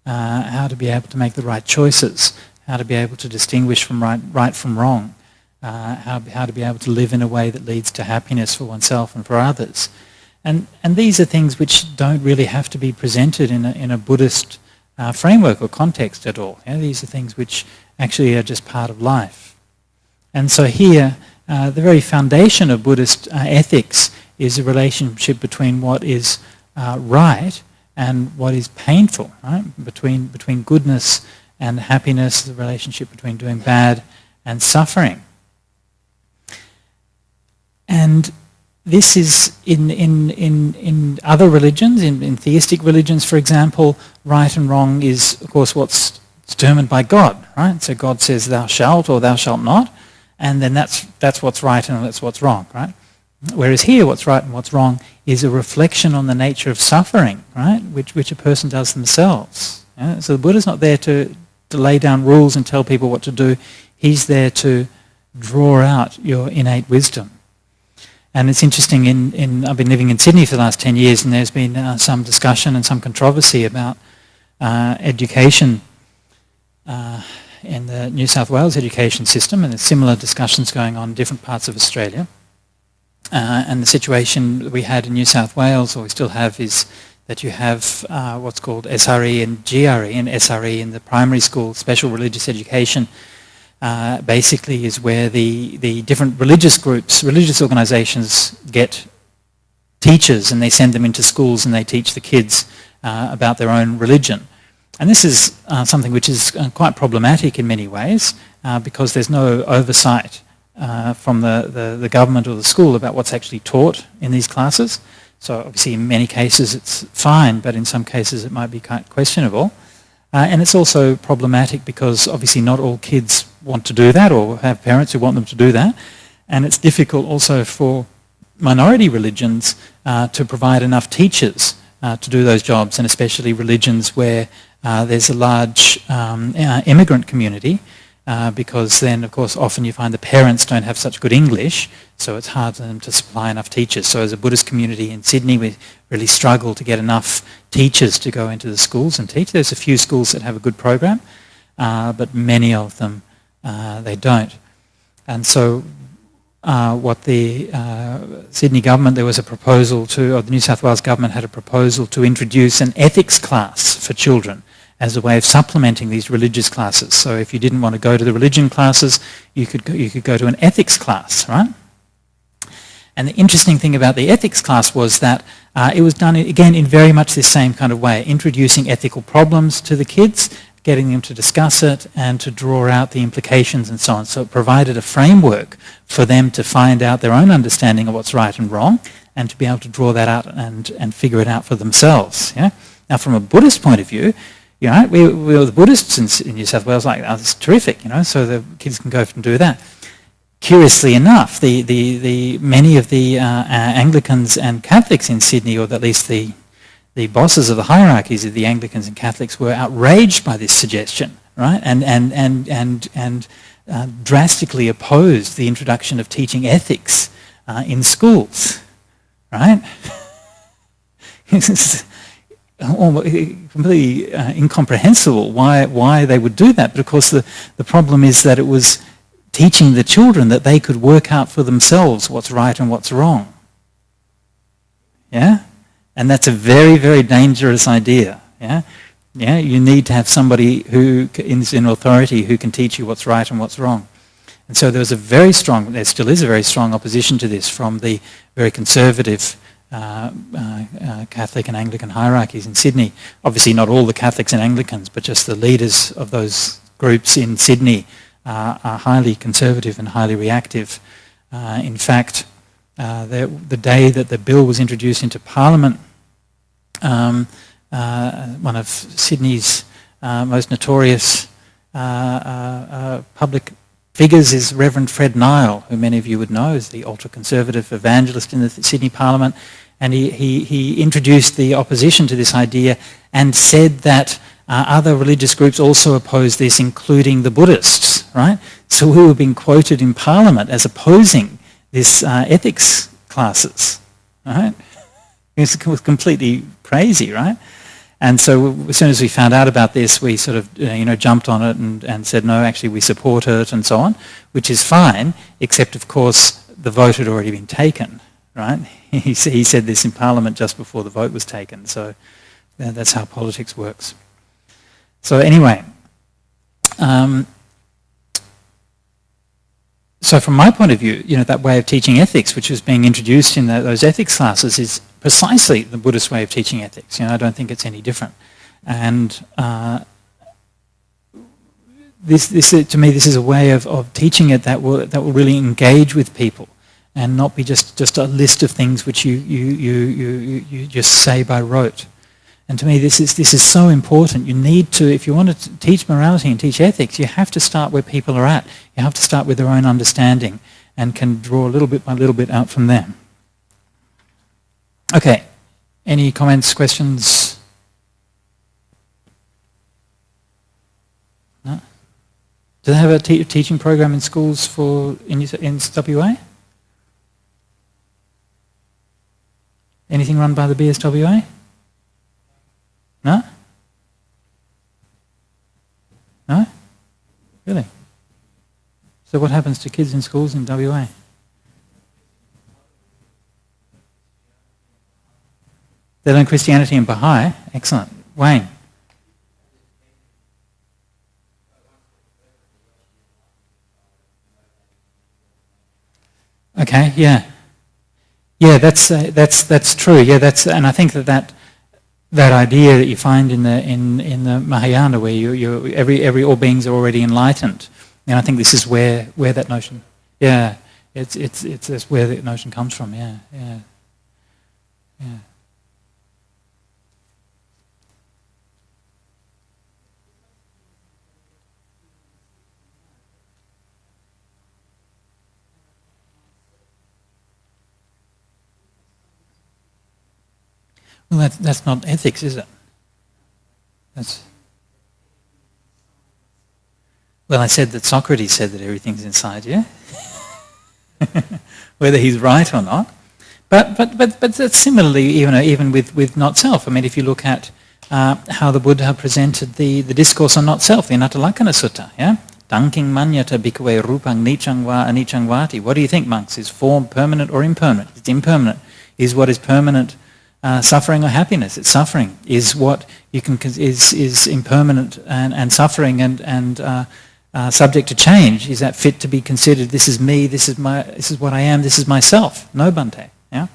Speaker 1: how to be able to make the right choices, how to be able to distinguish from right from wrong, how to be able to live in a way that leads to happiness for oneself and for others. And these are things which don't really have to be presented in a Buddhist framework or context at all. These are things which actually are just part of life. And so here, the very foundation of Buddhist ethics is a relationship between what is right and what is painful, right? Between goodness and happiness, the relationship between doing bad and suffering. And this is in other religions, in theistic religions, for example, right and wrong is, of course, what's determined by God, right? So God says, thou shalt or thou shalt not, and then that's what's right and that's what's wrong, right? Whereas here, what's right and what's wrong is a reflection on the nature of suffering, right? Which a person does themselves. Yeah? So the Buddha's not there to lay down rules and tell people what to do. He's there to draw out your innate wisdom. And it's interesting, I've been living in Sydney for the last 10 years, and there's been some discussion and some controversy about education in the New South Wales education system, and there's similar discussions going on in different parts of Australia. And the situation that we had in New South Wales, or we still have, is that you have what's called SRE and GRE, and SRE in the primary school, special religious education, basically is where the different religious groups, religious organisations get teachers and they send them into schools and they teach the kids about their own religion. And this is something which is quite problematic in many ways because there's no oversight from the government or the school about what's actually taught in these classes. So obviously in many cases it's fine, but in some cases it might be quite questionable. And it's also problematic because obviously not all kids want to do that or have parents who want them to do that. And it's difficult also for minority religions to provide enough teachers to do those jobs, and especially religions where there's a large immigrant community, because then of course often you find the parents don't have such good English, so it's hard for them to supply enough teachers. So as a Buddhist community in Sydney, we really struggle to get enough teachers to go into the schools and teach. There's a few schools that have a good program, but many of them they don't. And so what the Sydney government, there was a proposal to, or the New South Wales government had a proposal to introduce an ethics class for children as a way of supplementing these religious classes. So if you didn't want to go to the religion classes, you could go to an ethics class, right? And the interesting thing about the ethics class was that it was done, again, in very much this same kind of way, introducing ethical problems to the kids, getting them to discuss it and to draw out the implications and so on. So it provided a framework for them to find out their own understanding of what's right and wrong and to be able to draw that out and figure it out for themselves. Yeah? Now, from a Buddhist point of view, we were the Buddhists in New South Wales, like, oh, that's terrific, so the kids can go and do that. Curiously enough, the many of the Anglicans and Catholics in Sydney, or at least the bosses of the hierarchies of the Anglicans and Catholics, were outraged by this suggestion, right? And drastically opposed the introduction of teaching ethics in schools, right? completely incomprehensible why they would do that. But of course the problem is that it was teaching the children that they could work out for themselves what's right and what's wrong. Yeah? And that's a very, very dangerous idea. Yeah? Yeah? You need to have somebody who is in authority who can teach you what's right and what's wrong. And so there was there still is a very strong opposition to this from the very conservative Catholic and Anglican hierarchies in Sydney. Obviously not all the Catholics and Anglicans, but just the leaders of those groups in Sydney are highly conservative and highly reactive. In fact, the day that the bill was introduced into Parliament, one of Sydney's most notorious public figures is Reverend Fred Nile, who many of you would know is the ultra-conservative evangelist in the Sydney Parliament, and he introduced the opposition to this idea and said that other religious groups also oppose this, including the Buddhists, right? So we were being quoted in Parliament as opposing this ethics classes, right? It was completely crazy, right? And so as soon as we found out about this, we sort of jumped on it and said, no, actually we support it and so on, which is fine, except of course the vote had already been taken, right? He said this in Parliament just before the vote was taken, so that's how politics works. So anyway, so from my point of view, that way of teaching ethics, which was being introduced in those ethics classes, is precisely the Buddhist way of teaching ethics. I don't think it's any different. And to me, this is a way of teaching it that will really engage with people, and not be just a list of things which you just say by rote. And to me, this is so important. You need to, if you want to teach morality and teach ethics, you have to start where people are at. You have to start with their own understanding and can draw little bit by little bit out from there. Okay, any comments, questions? No? Do they have a teaching program in schools in WA? Anything run by the BSWA? No? No? Really? So what happens to kids in schools in WA? They learn Christianity and Baha'i. Excellent. Wayne? Okay, yeah. Yeah, that's true. Yeah, and I think that idea that you find in the Mahayana, where all beings are already enlightened, and I think this is where that notion, yeah, it's where that notion comes from. Yeah. Well, that's not ethics, is it? Well, I said that Socrates said that everything's inside you, whether he's right or not. But that's similarly, even with not self. I mean, if you look at how the Buddha presented the discourse on not self, the Anatalakkhana Sutta, yeah. Tanking manyata bhikkhave rupang nichang va anichang vati. What do you think, monks? Is form permanent or impermanent? It's impermanent. Is what is permanent suffering or happiness? It's suffering. Is what you can is impermanent and suffering and subject to change? Is that fit to be considered? This is me. This is what I am. This is myself. No, Bhante. Yeah.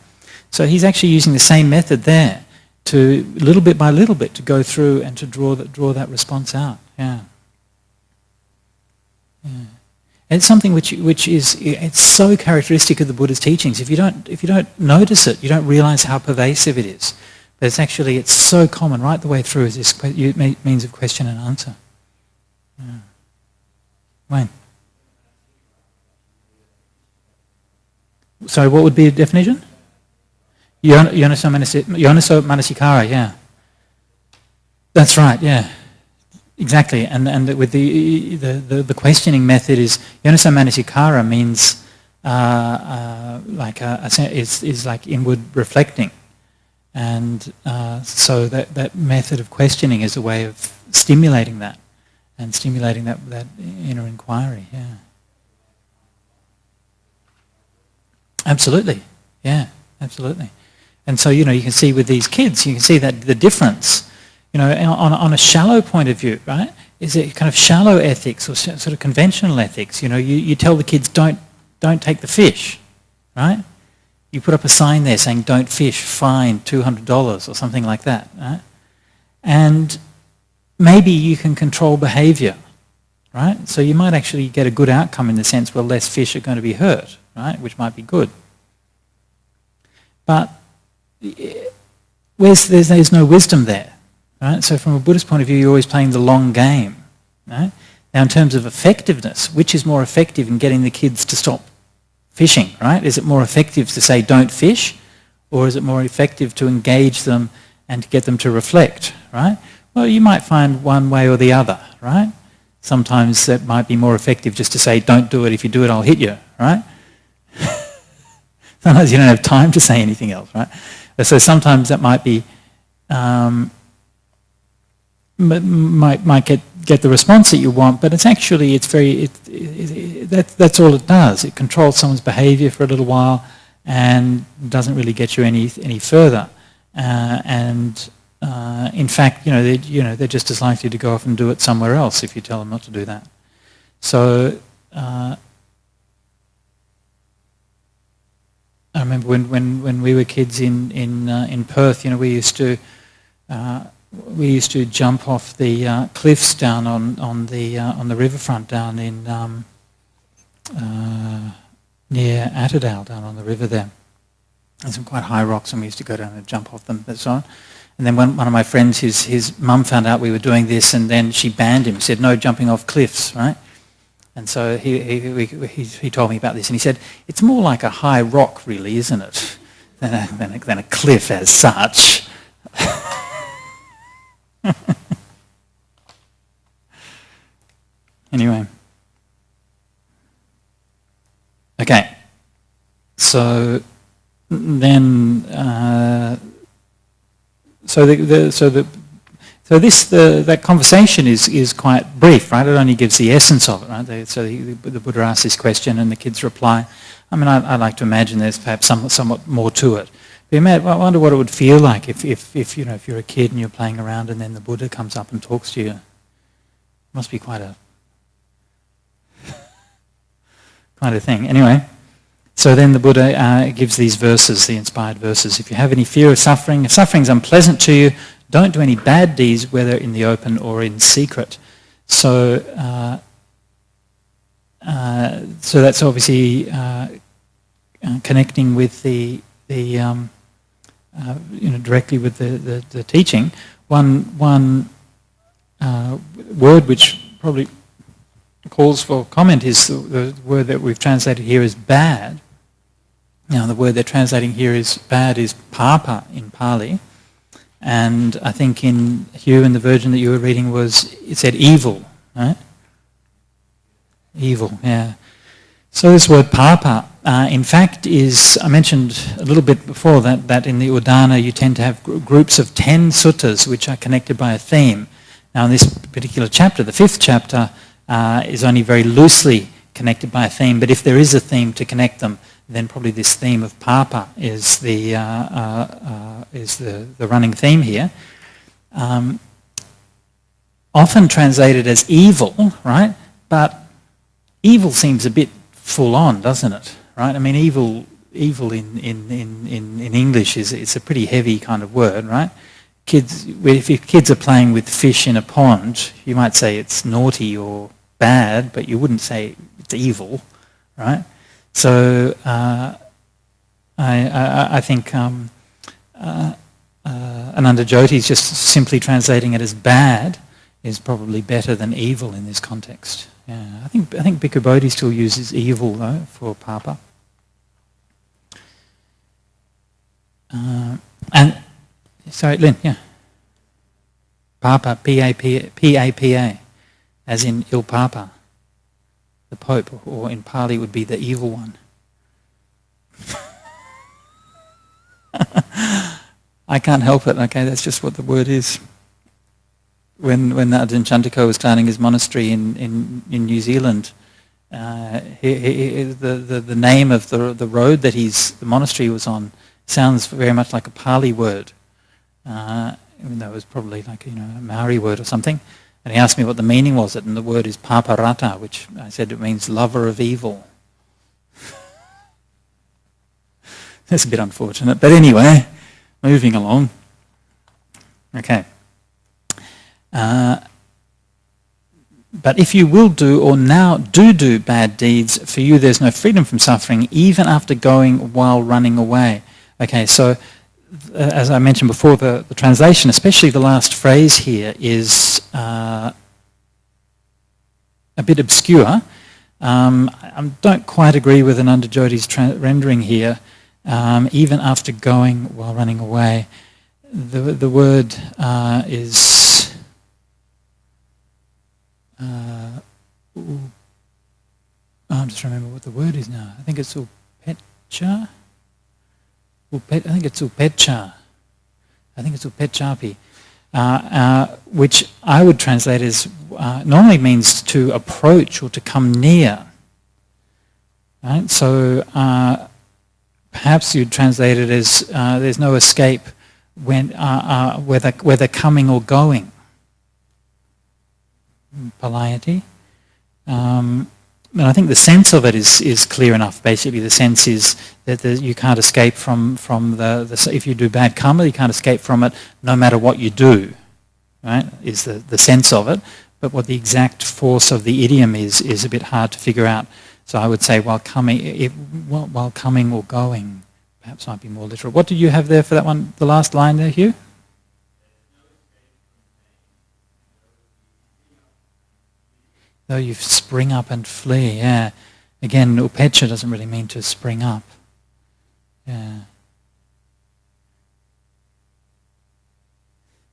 Speaker 1: So he's actually using the same method there to little bit by little bit to go through and to draw that response out. Yeah. Yeah. And it's something which is it's so characteristic of the Buddha's teachings. If you don't notice it, you don't realize how pervasive it is. But it's so common right the way through as this means of question and answer. Yeah. Wayne. Sorry, what would be the definition? Yonaso manasikara, yeah. That's right, yeah. Exactly, and with the questioning method is Yonaso manasikara means is like inward reflecting, And so that method of questioning is a way of stimulating that and stimulating that inner inquiry, yeah. Absolutely, yeah, absolutely. And so, you can see with these kids, you can see that the difference, on a shallow point of view, right? Is it kind of shallow ethics or sort of conventional ethics? You tell the kids, don't take the fish, right? You put up a sign there saying, don't fish, fine $200 or something like that, right? And maybe you can control behaviour, right? So you might actually get a good outcome in the sense, well, less fish are going to be hurt, right? Which might be good. But there's no wisdom there, right? So from a Buddhist point of view, you're always playing the long game, right? Now in terms of effectiveness, which is more effective in getting the kids to stop fishing, right? Is it more effective to say don't fish, or is it more effective to engage them and to get them to reflect, right? Well, you might find one way or the other, right? Sometimes it might be more effective just to say don't do it, if you do it I'll hit you, right? Sometimes you don't have time to say anything else, right? So sometimes that might be might get the response that you want, but that's all it does. It controls someone's behaviour for a little while and doesn't really get you any further. In fact, they're just as likely to go off and do it somewhere else if you tell them not to do that. So I remember when we were kids in Perth, we used to jump off the cliffs down on the riverfront down in near Attadale, down on the river there. There's some quite high rocks, and we used to go down and jump off them and so on. And then one of my friends, his mum found out we were doing this, and then she banned him. She said, no jumping off cliffs, right? And so he told me about this, and he said, it's more like a high rock, really, isn't it, than a cliff as such. Anyway. Okay. So then, that conversation is quite brief, right? It only gives the essence of it, right? The Buddha asks this question, and the kids reply. I mean, I like to imagine there's perhaps somewhat more to it. But I wonder what it would feel like if you're a kid and you're playing around, and then the Buddha comes up and talks to you. It must be quite a thing. Anyway. So then the Buddha gives these verses, the inspired verses. If you have any fear of suffering, if suffering is unpleasant to you, don't do any bad deeds, whether in the open or in secret. So that's obviously connecting with the directly with the teaching. One word which probably calls for comment is the word that we've translated here as bad. Now, the word they're translating here is bad is papa in Pali, and I think in the version that you were reading it said evil, right? Evil, yeah. So this word papa, in fact, I mentioned a little bit before that in the Udana you tend to have groups of 10 suttas which are connected by a theme. Now, in this particular chapter, the 5th chapter, is only very loosely connected by a theme, but if there is a theme to connect them, then probably this theme of papa is the running theme here. Often translated as evil, right? But evil seems a bit full on, doesn't it? Right? I mean, evil in English it's a pretty heavy kind of word, right? If your kids are playing with fish in a pond, you might say it's naughty or bad, but you wouldn't say it's evil, right? So I think Ananda Jyoti is just simply translating it as bad is probably better than evil in this context. Yeah, I think Bhikkhu Bodhi still uses evil though for papa. And sorry, Lynn, yeah. Papa, P-A-P-A, as in Il Papa, the Pope, or in Pali would be the evil one. I can't help it. Okay, that's just what the word is. When Ajahn Sujato was starting his monastery in New Zealand, the name of the road that the monastery was on sounds very much like a Pali word, even though it was probably like a Maori word or something. And he asked me what the meaning was, and the word is paparata, which I said it means lover of evil. That's a bit unfortunate, but anyway, moving along. Okay. But if you will do or now do bad deeds, for you there's no freedom from suffering, even after going while running away. Okay, so as I mentioned before, the translation, especially the last phrase here, is a bit obscure. I don't quite agree with Ananda Jyoti's rendering here. Even after going while running away, the word is... I'm just remember what the word is now. I think it's upecha. I think it's upecha. I think it's upechapi, which I would translate as normally means to approach or to come near. Right? So perhaps you'd translate it as there's no escape when whether coming or going. Polity. And I think the sense of it is clear enough. Basically, the sense is that you can't escape from the if you do bad karma, you can't escape from it no matter what you do. Right? Is the sense of it. But what the exact force of the idiom is a bit hard to figure out. So I would say while coming or going, perhaps might be more literal. What did you have there for that one? The last line there, Hugh? Though you spring up and flee, yeah. Again, upecha doesn't really mean to spring up. Yeah.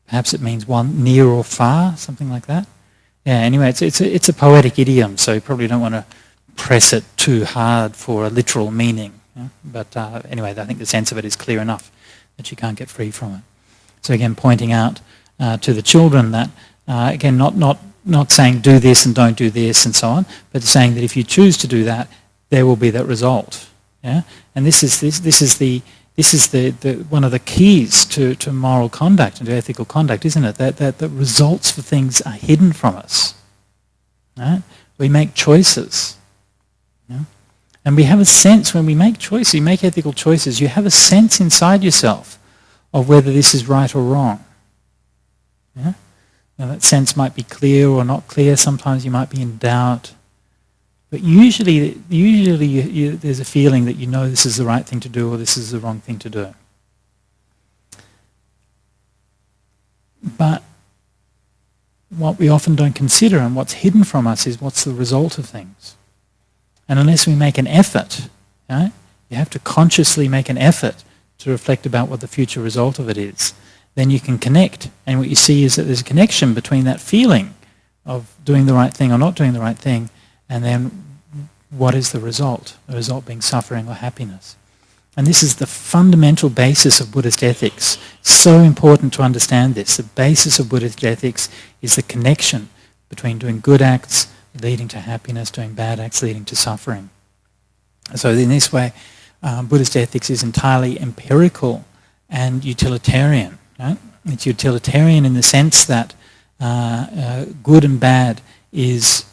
Speaker 1: Perhaps it means one near or far, something like that. Yeah. Anyway, it's a poetic idiom, so you probably don't want to press it too hard for a literal meaning. Yeah? But anyway, I think the sense of it is clear enough that you can't get free from it. So again, pointing out to the children that again, not saying do this and don't do this and so on, but saying that if you choose to do that, there will be that result. Yeah, and this is the one of the keys to moral conduct and to ethical conduct, isn't it? That the results for things are hidden from us. Right? We make choices. Yeah? And we have a sense when we make choices, you make ethical choices, you have a sense inside yourself of whether this is right or wrong. Yeah? Now that sense might be clear or not clear. Sometimes you might be in doubt. But usually there's a feeling that you know this is the right thing to do or this is the wrong thing to do. But what we often don't consider and what's hidden from us is what's the result of things. And unless we make an effort, right, you have to consciously make an effort to reflect about what the future result of it is. Then you can connect. And what you see is that there's a connection between that feeling of doing the right thing or not doing the right thing, and then what is the result? The result being suffering or happiness. And this is the fundamental basis of Buddhist ethics. So important to understand this. The basis of Buddhist ethics is the connection between doing good acts leading to happiness, doing bad acts leading to suffering. So in this way, Buddhist ethics is entirely empirical and utilitarian. Right? It's utilitarian in the sense that good and bad is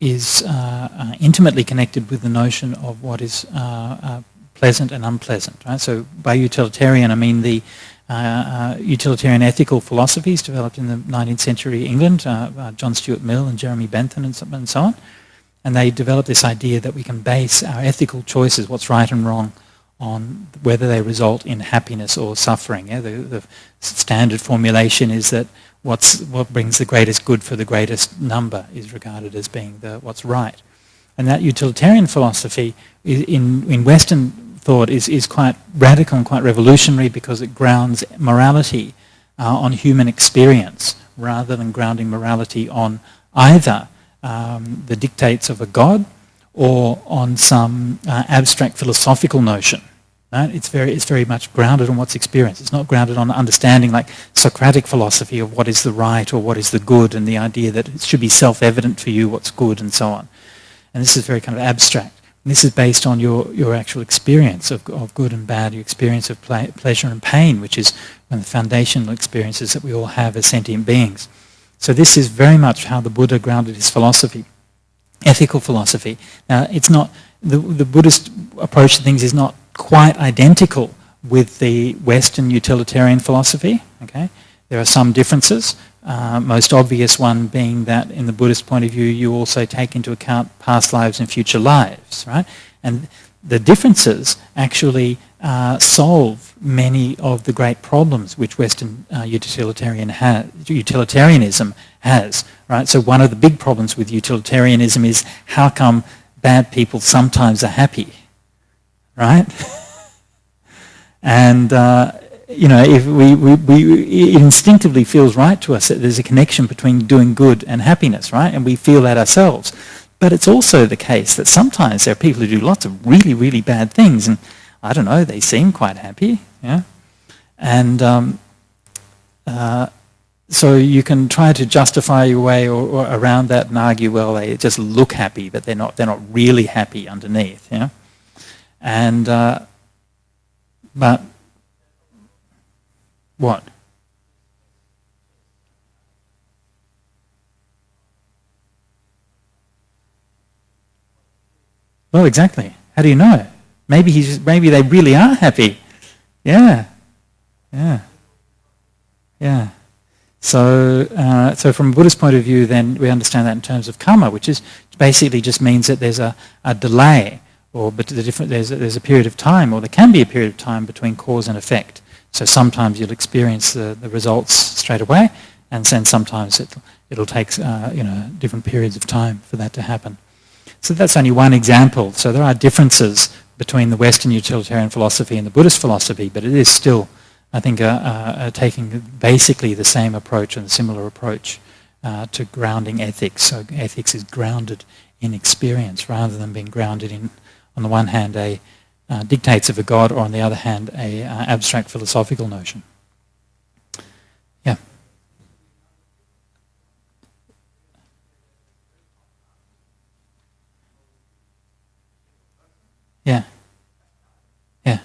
Speaker 1: intimately connected with the notion of what is pleasant and unpleasant. Right? So by utilitarian, I mean the utilitarian ethical philosophies developed in the 19th century England, John Stuart Mill and Jeremy Bentham and so on. And they developed this idea that we can base our ethical choices, what's right and wrong, on whether they result in happiness or suffering. Yeah? The standard formulation is that what brings the greatest good for the greatest number is regarded as being what's right. And that utilitarian philosophy in Western thought is quite radical and quite revolutionary because it grounds morality on human experience rather than grounding morality on either the dictates of a god or on some abstract philosophical notion. right? It's very much grounded on what's experienced. It's not grounded on understanding like Socratic philosophy of what is the right or what is the good, and the idea that it should be self-evident for you what's good and so on. And this is very kind of abstract. And this is based on your actual experience of good and bad, your experience of pleasure and pain, which is one of the foundational experiences that we all have as sentient beings. So this is very much how the Buddha grounded his philosophy, ethical philosophy. Now, it's not, the Buddhist approach to things is not quite identical with the Western utilitarian philosophy, okay? There are some differences, most obvious one being that in the Buddhist point of view you also take into account past lives and future lives, right? And the differences actually solve many of the great problems which Western utilitarianism has, right? So one of the big problems with utilitarianism is how come bad people sometimes are happy, right? And if it instinctively feels right to us that there's a connection between doing good and happiness, right? And we feel that ourselves. But it's also the case that sometimes there are people who do lots of really, really bad things, and I don't know, they seem quite happy, yeah? And so you can try to justify your way or around that and argue, well, they just look happy, but they're not really happy underneath, yeah? And but what? Well, exactly. How do you know? Maybe they really are happy. Yeah. So from a Buddhist point of view, then we understand that in terms of karma, which is basically just means that there's a delay, but there's a period of time, or there can be a period of time between cause and effect. So sometimes you'll experience the results straight away, and then sometimes it'll take different periods of time for that to happen. So that's only one example. So there are differences between the Western utilitarian philosophy and the Buddhist philosophy, but it is still, I think, taking basically the same approach and a similar approach to grounding ethics. So ethics is grounded in experience rather than being grounded in, on the one hand, dictates of a god, or on the other hand, a abstract philosophical notion. Yeah. Yeah. Yeah.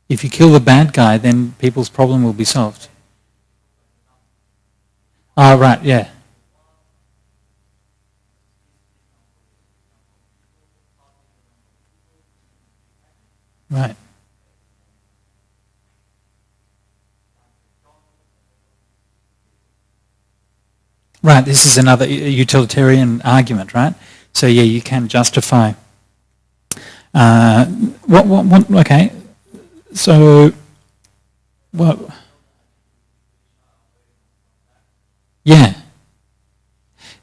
Speaker 1: If you kill the bad guy, then people's problem will be solved. Oh, right, yeah. Right. Right, this is another utilitarian argument, right? So yeah, you can justify. Okay. So, what? Yeah.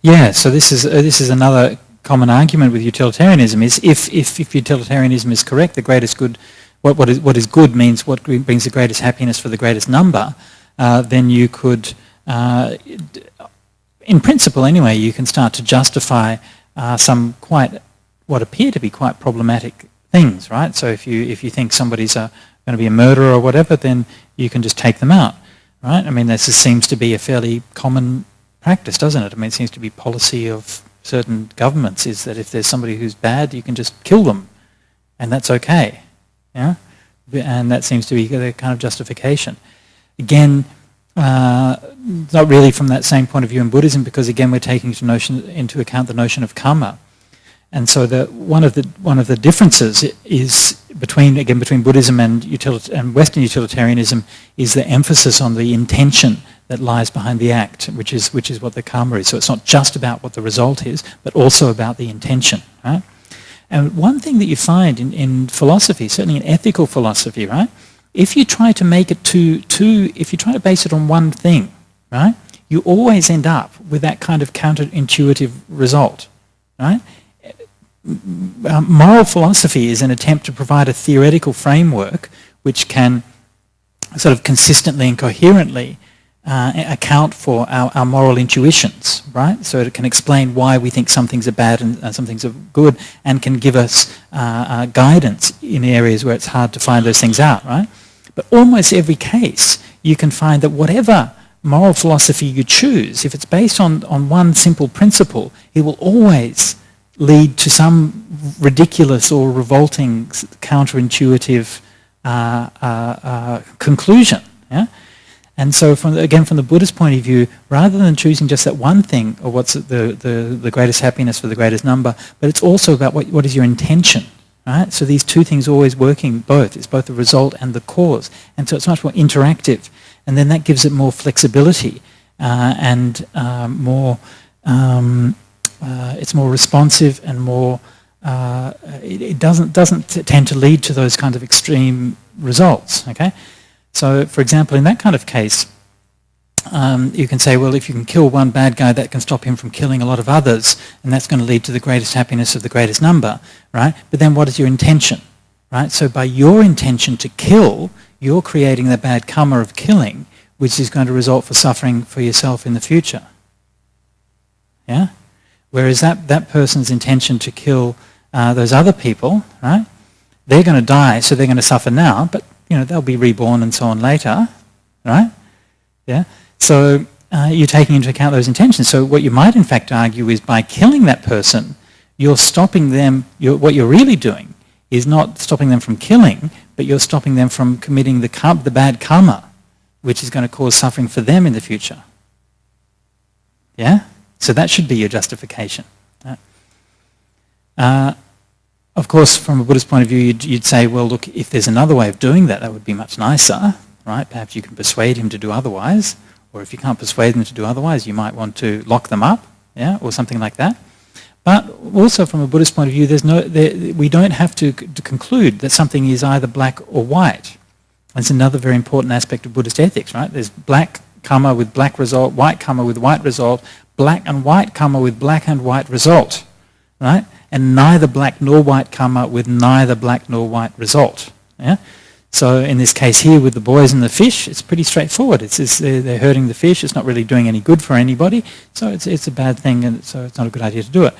Speaker 1: Yeah. So this is another common argument with utilitarianism is if utilitarianism is correct, the greatest good, what is good means what brings the greatest happiness for the greatest number, then you could, in principle anyway, you can start to justify some what appear to be quite problematic things, right? So if you think somebody's going to be a murderer or whatever, then you can just take them out, right? I mean, this seems to be a fairly common practice, doesn't it? I mean, it seems to be policy of certain governments is that if there's somebody who's bad, you can just kill them, and that's okay, yeah? And that seems to be the kind of justification. Again, not really from that same point of view in Buddhism, because again we're taking into account the notion of karma, and so one of the differences is between Buddhism and Western utilitarianism is the emphasis on the intention that lies behind the act, which is what the karma is. So it's not just about what the result is, but also about the intention, right? And one thing that you find in philosophy, certainly in ethical philosophy, right? If you try to make it if you try to base it on one thing, right? You always end up with that kind of counterintuitive result, right? Moral philosophy is an attempt to provide a theoretical framework which can sort of consistently and coherently account for our moral intuitions, right? So it can explain why we think some things are bad and some things are good, and can give us guidance in areas where it's hard to find those things out, right? But almost every case, you can find that whatever moral philosophy you choose, if it's based on one simple principle, it will always lead to some ridiculous or revolting, counterintuitive conclusion. Yeah? And so, from the Buddhist point of view, rather than choosing just that one thing, or what's the greatest happiness for the greatest number, but it's also about what is your intention. Right? So these two things always working both. It's both the result and the cause. And so it's much more interactive. And then that gives it more flexibility and more, it's more responsive and more, it doesn't tend to lead to those kinds of extreme results. Okay? So, for example, in that kind of case, you can say, well, if you can kill one bad guy, that can stop him from killing a lot of others, and that's going to lead to the greatest happiness of the greatest number, right? But then what is your intention, right? So by your intention to kill, you're creating the bad karma of killing, which is going to result for suffering for yourself in the future. Yeah? Whereas that person's intention to kill those other people, right? They're going to die, so they're going to suffer now, but they'll be reborn and so on later, right? Yeah. So you're taking into account those intentions. So what you might in fact argue is by killing that person, you're stopping them. What you're really doing is not stopping them from killing, but you're stopping them from committing the bad karma, which is going to cause suffering for them in the future. Yeah? So that should be your justification. Right? Of course, from a Buddhist point of view, you'd say, well, look, if there's another way of doing that, that would be much nicer, right? Perhaps you can persuade him to do otherwise, or if you can't persuade them to do otherwise, you might want to lock them up, yeah, or something like that. But also from a Buddhist point of view, we don't have to conclude that something is either black or white. That's another very important aspect of Buddhist ethics, right? There's black karma with black result, white karma with white result, black and white karma with black and white result, right? And neither black nor white karma with neither black nor white result. Yeah? So in this case here with the boys and the fish, it's pretty straightforward. They're hurting the fish. It's not really doing any good for anybody. So it's a bad thing, and so it's not a good idea to do it.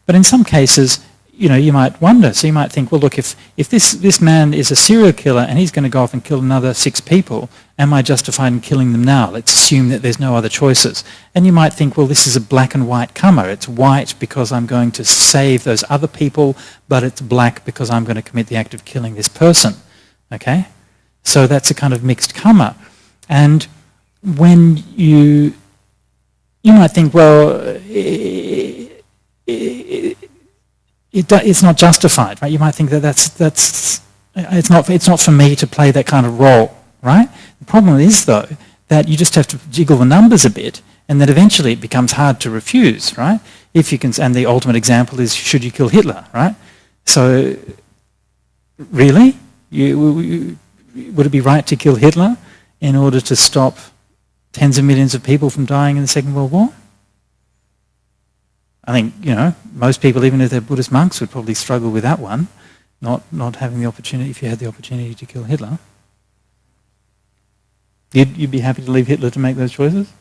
Speaker 1: But in some cases, you might wonder. So you might think, well, look, if this man is a serial killer and he's going to go off and kill another 6 people, am I justified in killing them now? Let's assume that there's no other choices. And you might think, well, this is a black and white karma. It's white because I'm going to save those other people, but it's black because I'm going to commit the act of killing this person. Okay? So that's a kind of mixed karma. And when you might think, well, it's not justified, right? You might think that it's not for me to play that kind of role, right? The problem is, though, that you just have to jiggle the numbers a bit, and that eventually it becomes hard to refuse, right? If you can, and the ultimate example is, should you kill Hitler, right? So, really, would it be right to kill Hitler in order to stop tens of millions of people from dying in the Second World War? I think, most people, even if they're Buddhist monks, would probably struggle with that one, not having the opportunity, if you had the opportunity to kill Hitler. You'd be happy to leave Hitler to make those choices?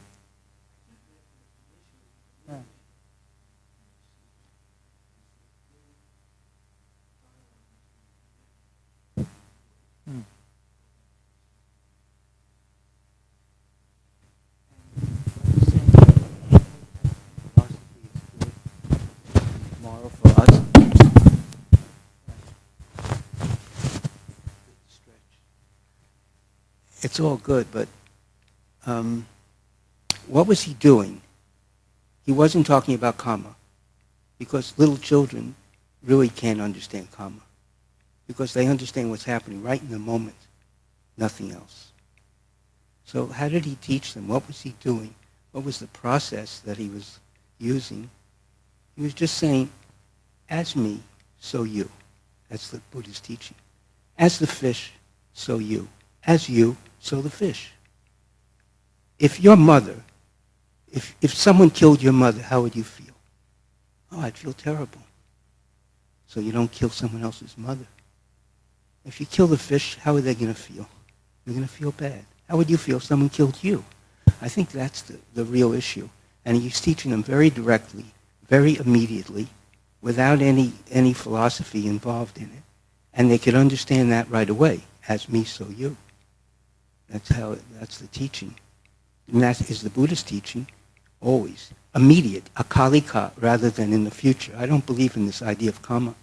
Speaker 8: It's all good, but what was he doing? He wasn't talking about karma, because little children really can't understand karma, because they understand what's happening right in the moment, nothing else. So how did he teach them? What was he doing? What was the process that he was using? He was just saying, as me, so you. That's the Buddha's teaching. As the fish, so you. As you, so the fish. If your mother, if someone killed your mother, how would you feel? Oh, I'd feel terrible. So you don't kill someone else's mother. If you kill the fish, how are they going to feel? They're going to feel bad. How would you feel if someone killed you? I think that's the real issue. And he's teaching them very directly, very immediately, without any philosophy involved in it. And they could understand that right away, as me, so you. That's the teaching. And that is the Buddhist teaching, always. Immediate, akalika, rather than in the future. I don't believe in this idea of karma.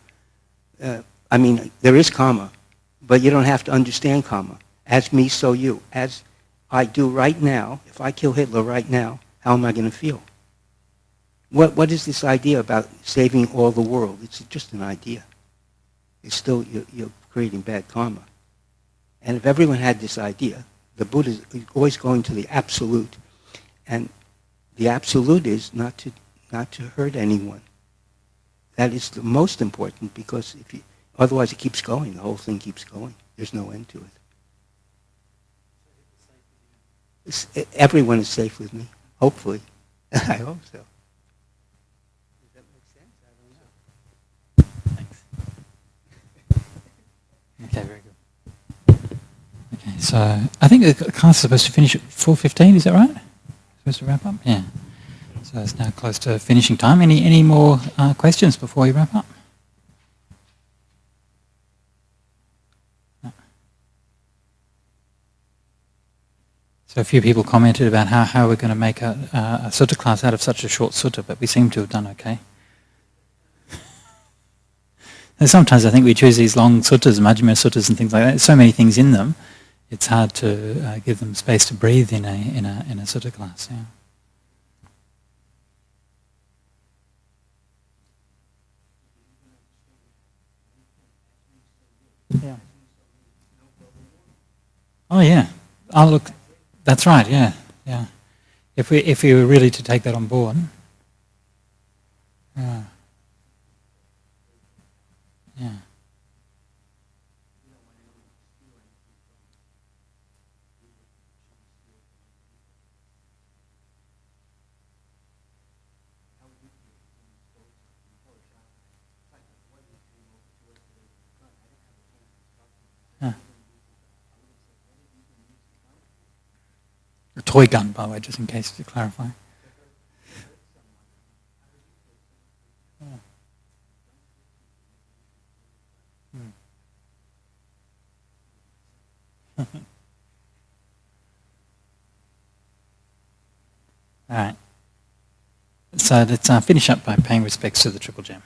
Speaker 8: I mean, there is karma, but you don't have to understand karma. As me, so you. As I do right now, if I kill Hitler right now, how am I going to feel? What is this idea about saving all the world? It's just an idea. It's still, you're creating bad karma. And if everyone had this idea, the Buddha is always going to the absolute. And the absolute is not to hurt anyone. That is the most important, because otherwise it keeps going. The whole thing keeps going. There's no end to it. Everyone is safe with me, hopefully. I hope so. Does that make sense? I don't know.
Speaker 1: Thanks. Okay, very good. Okay, so I think the class is supposed to finish at 4:15, is that right? Supposed to wrap up? Yeah. So it's now close to finishing time. Any more questions before we wrap up? So a few people commented about how we're going to make a sutta class out of such a short sutta, but we seem to have done okay. And sometimes I think we choose these long suttas, Majjhima suttas and things like that. There's so many things in them, it's hard to give them space to breathe in a sutta class. Yeah. Yeah. Oh yeah. Oh look, that's right. Yeah, yeah. If we were really to take that on board. Yeah. Yeah. A toy gun, by the way, just in case to clarify. All right. So let's finish up by paying respects to the Triple Gem.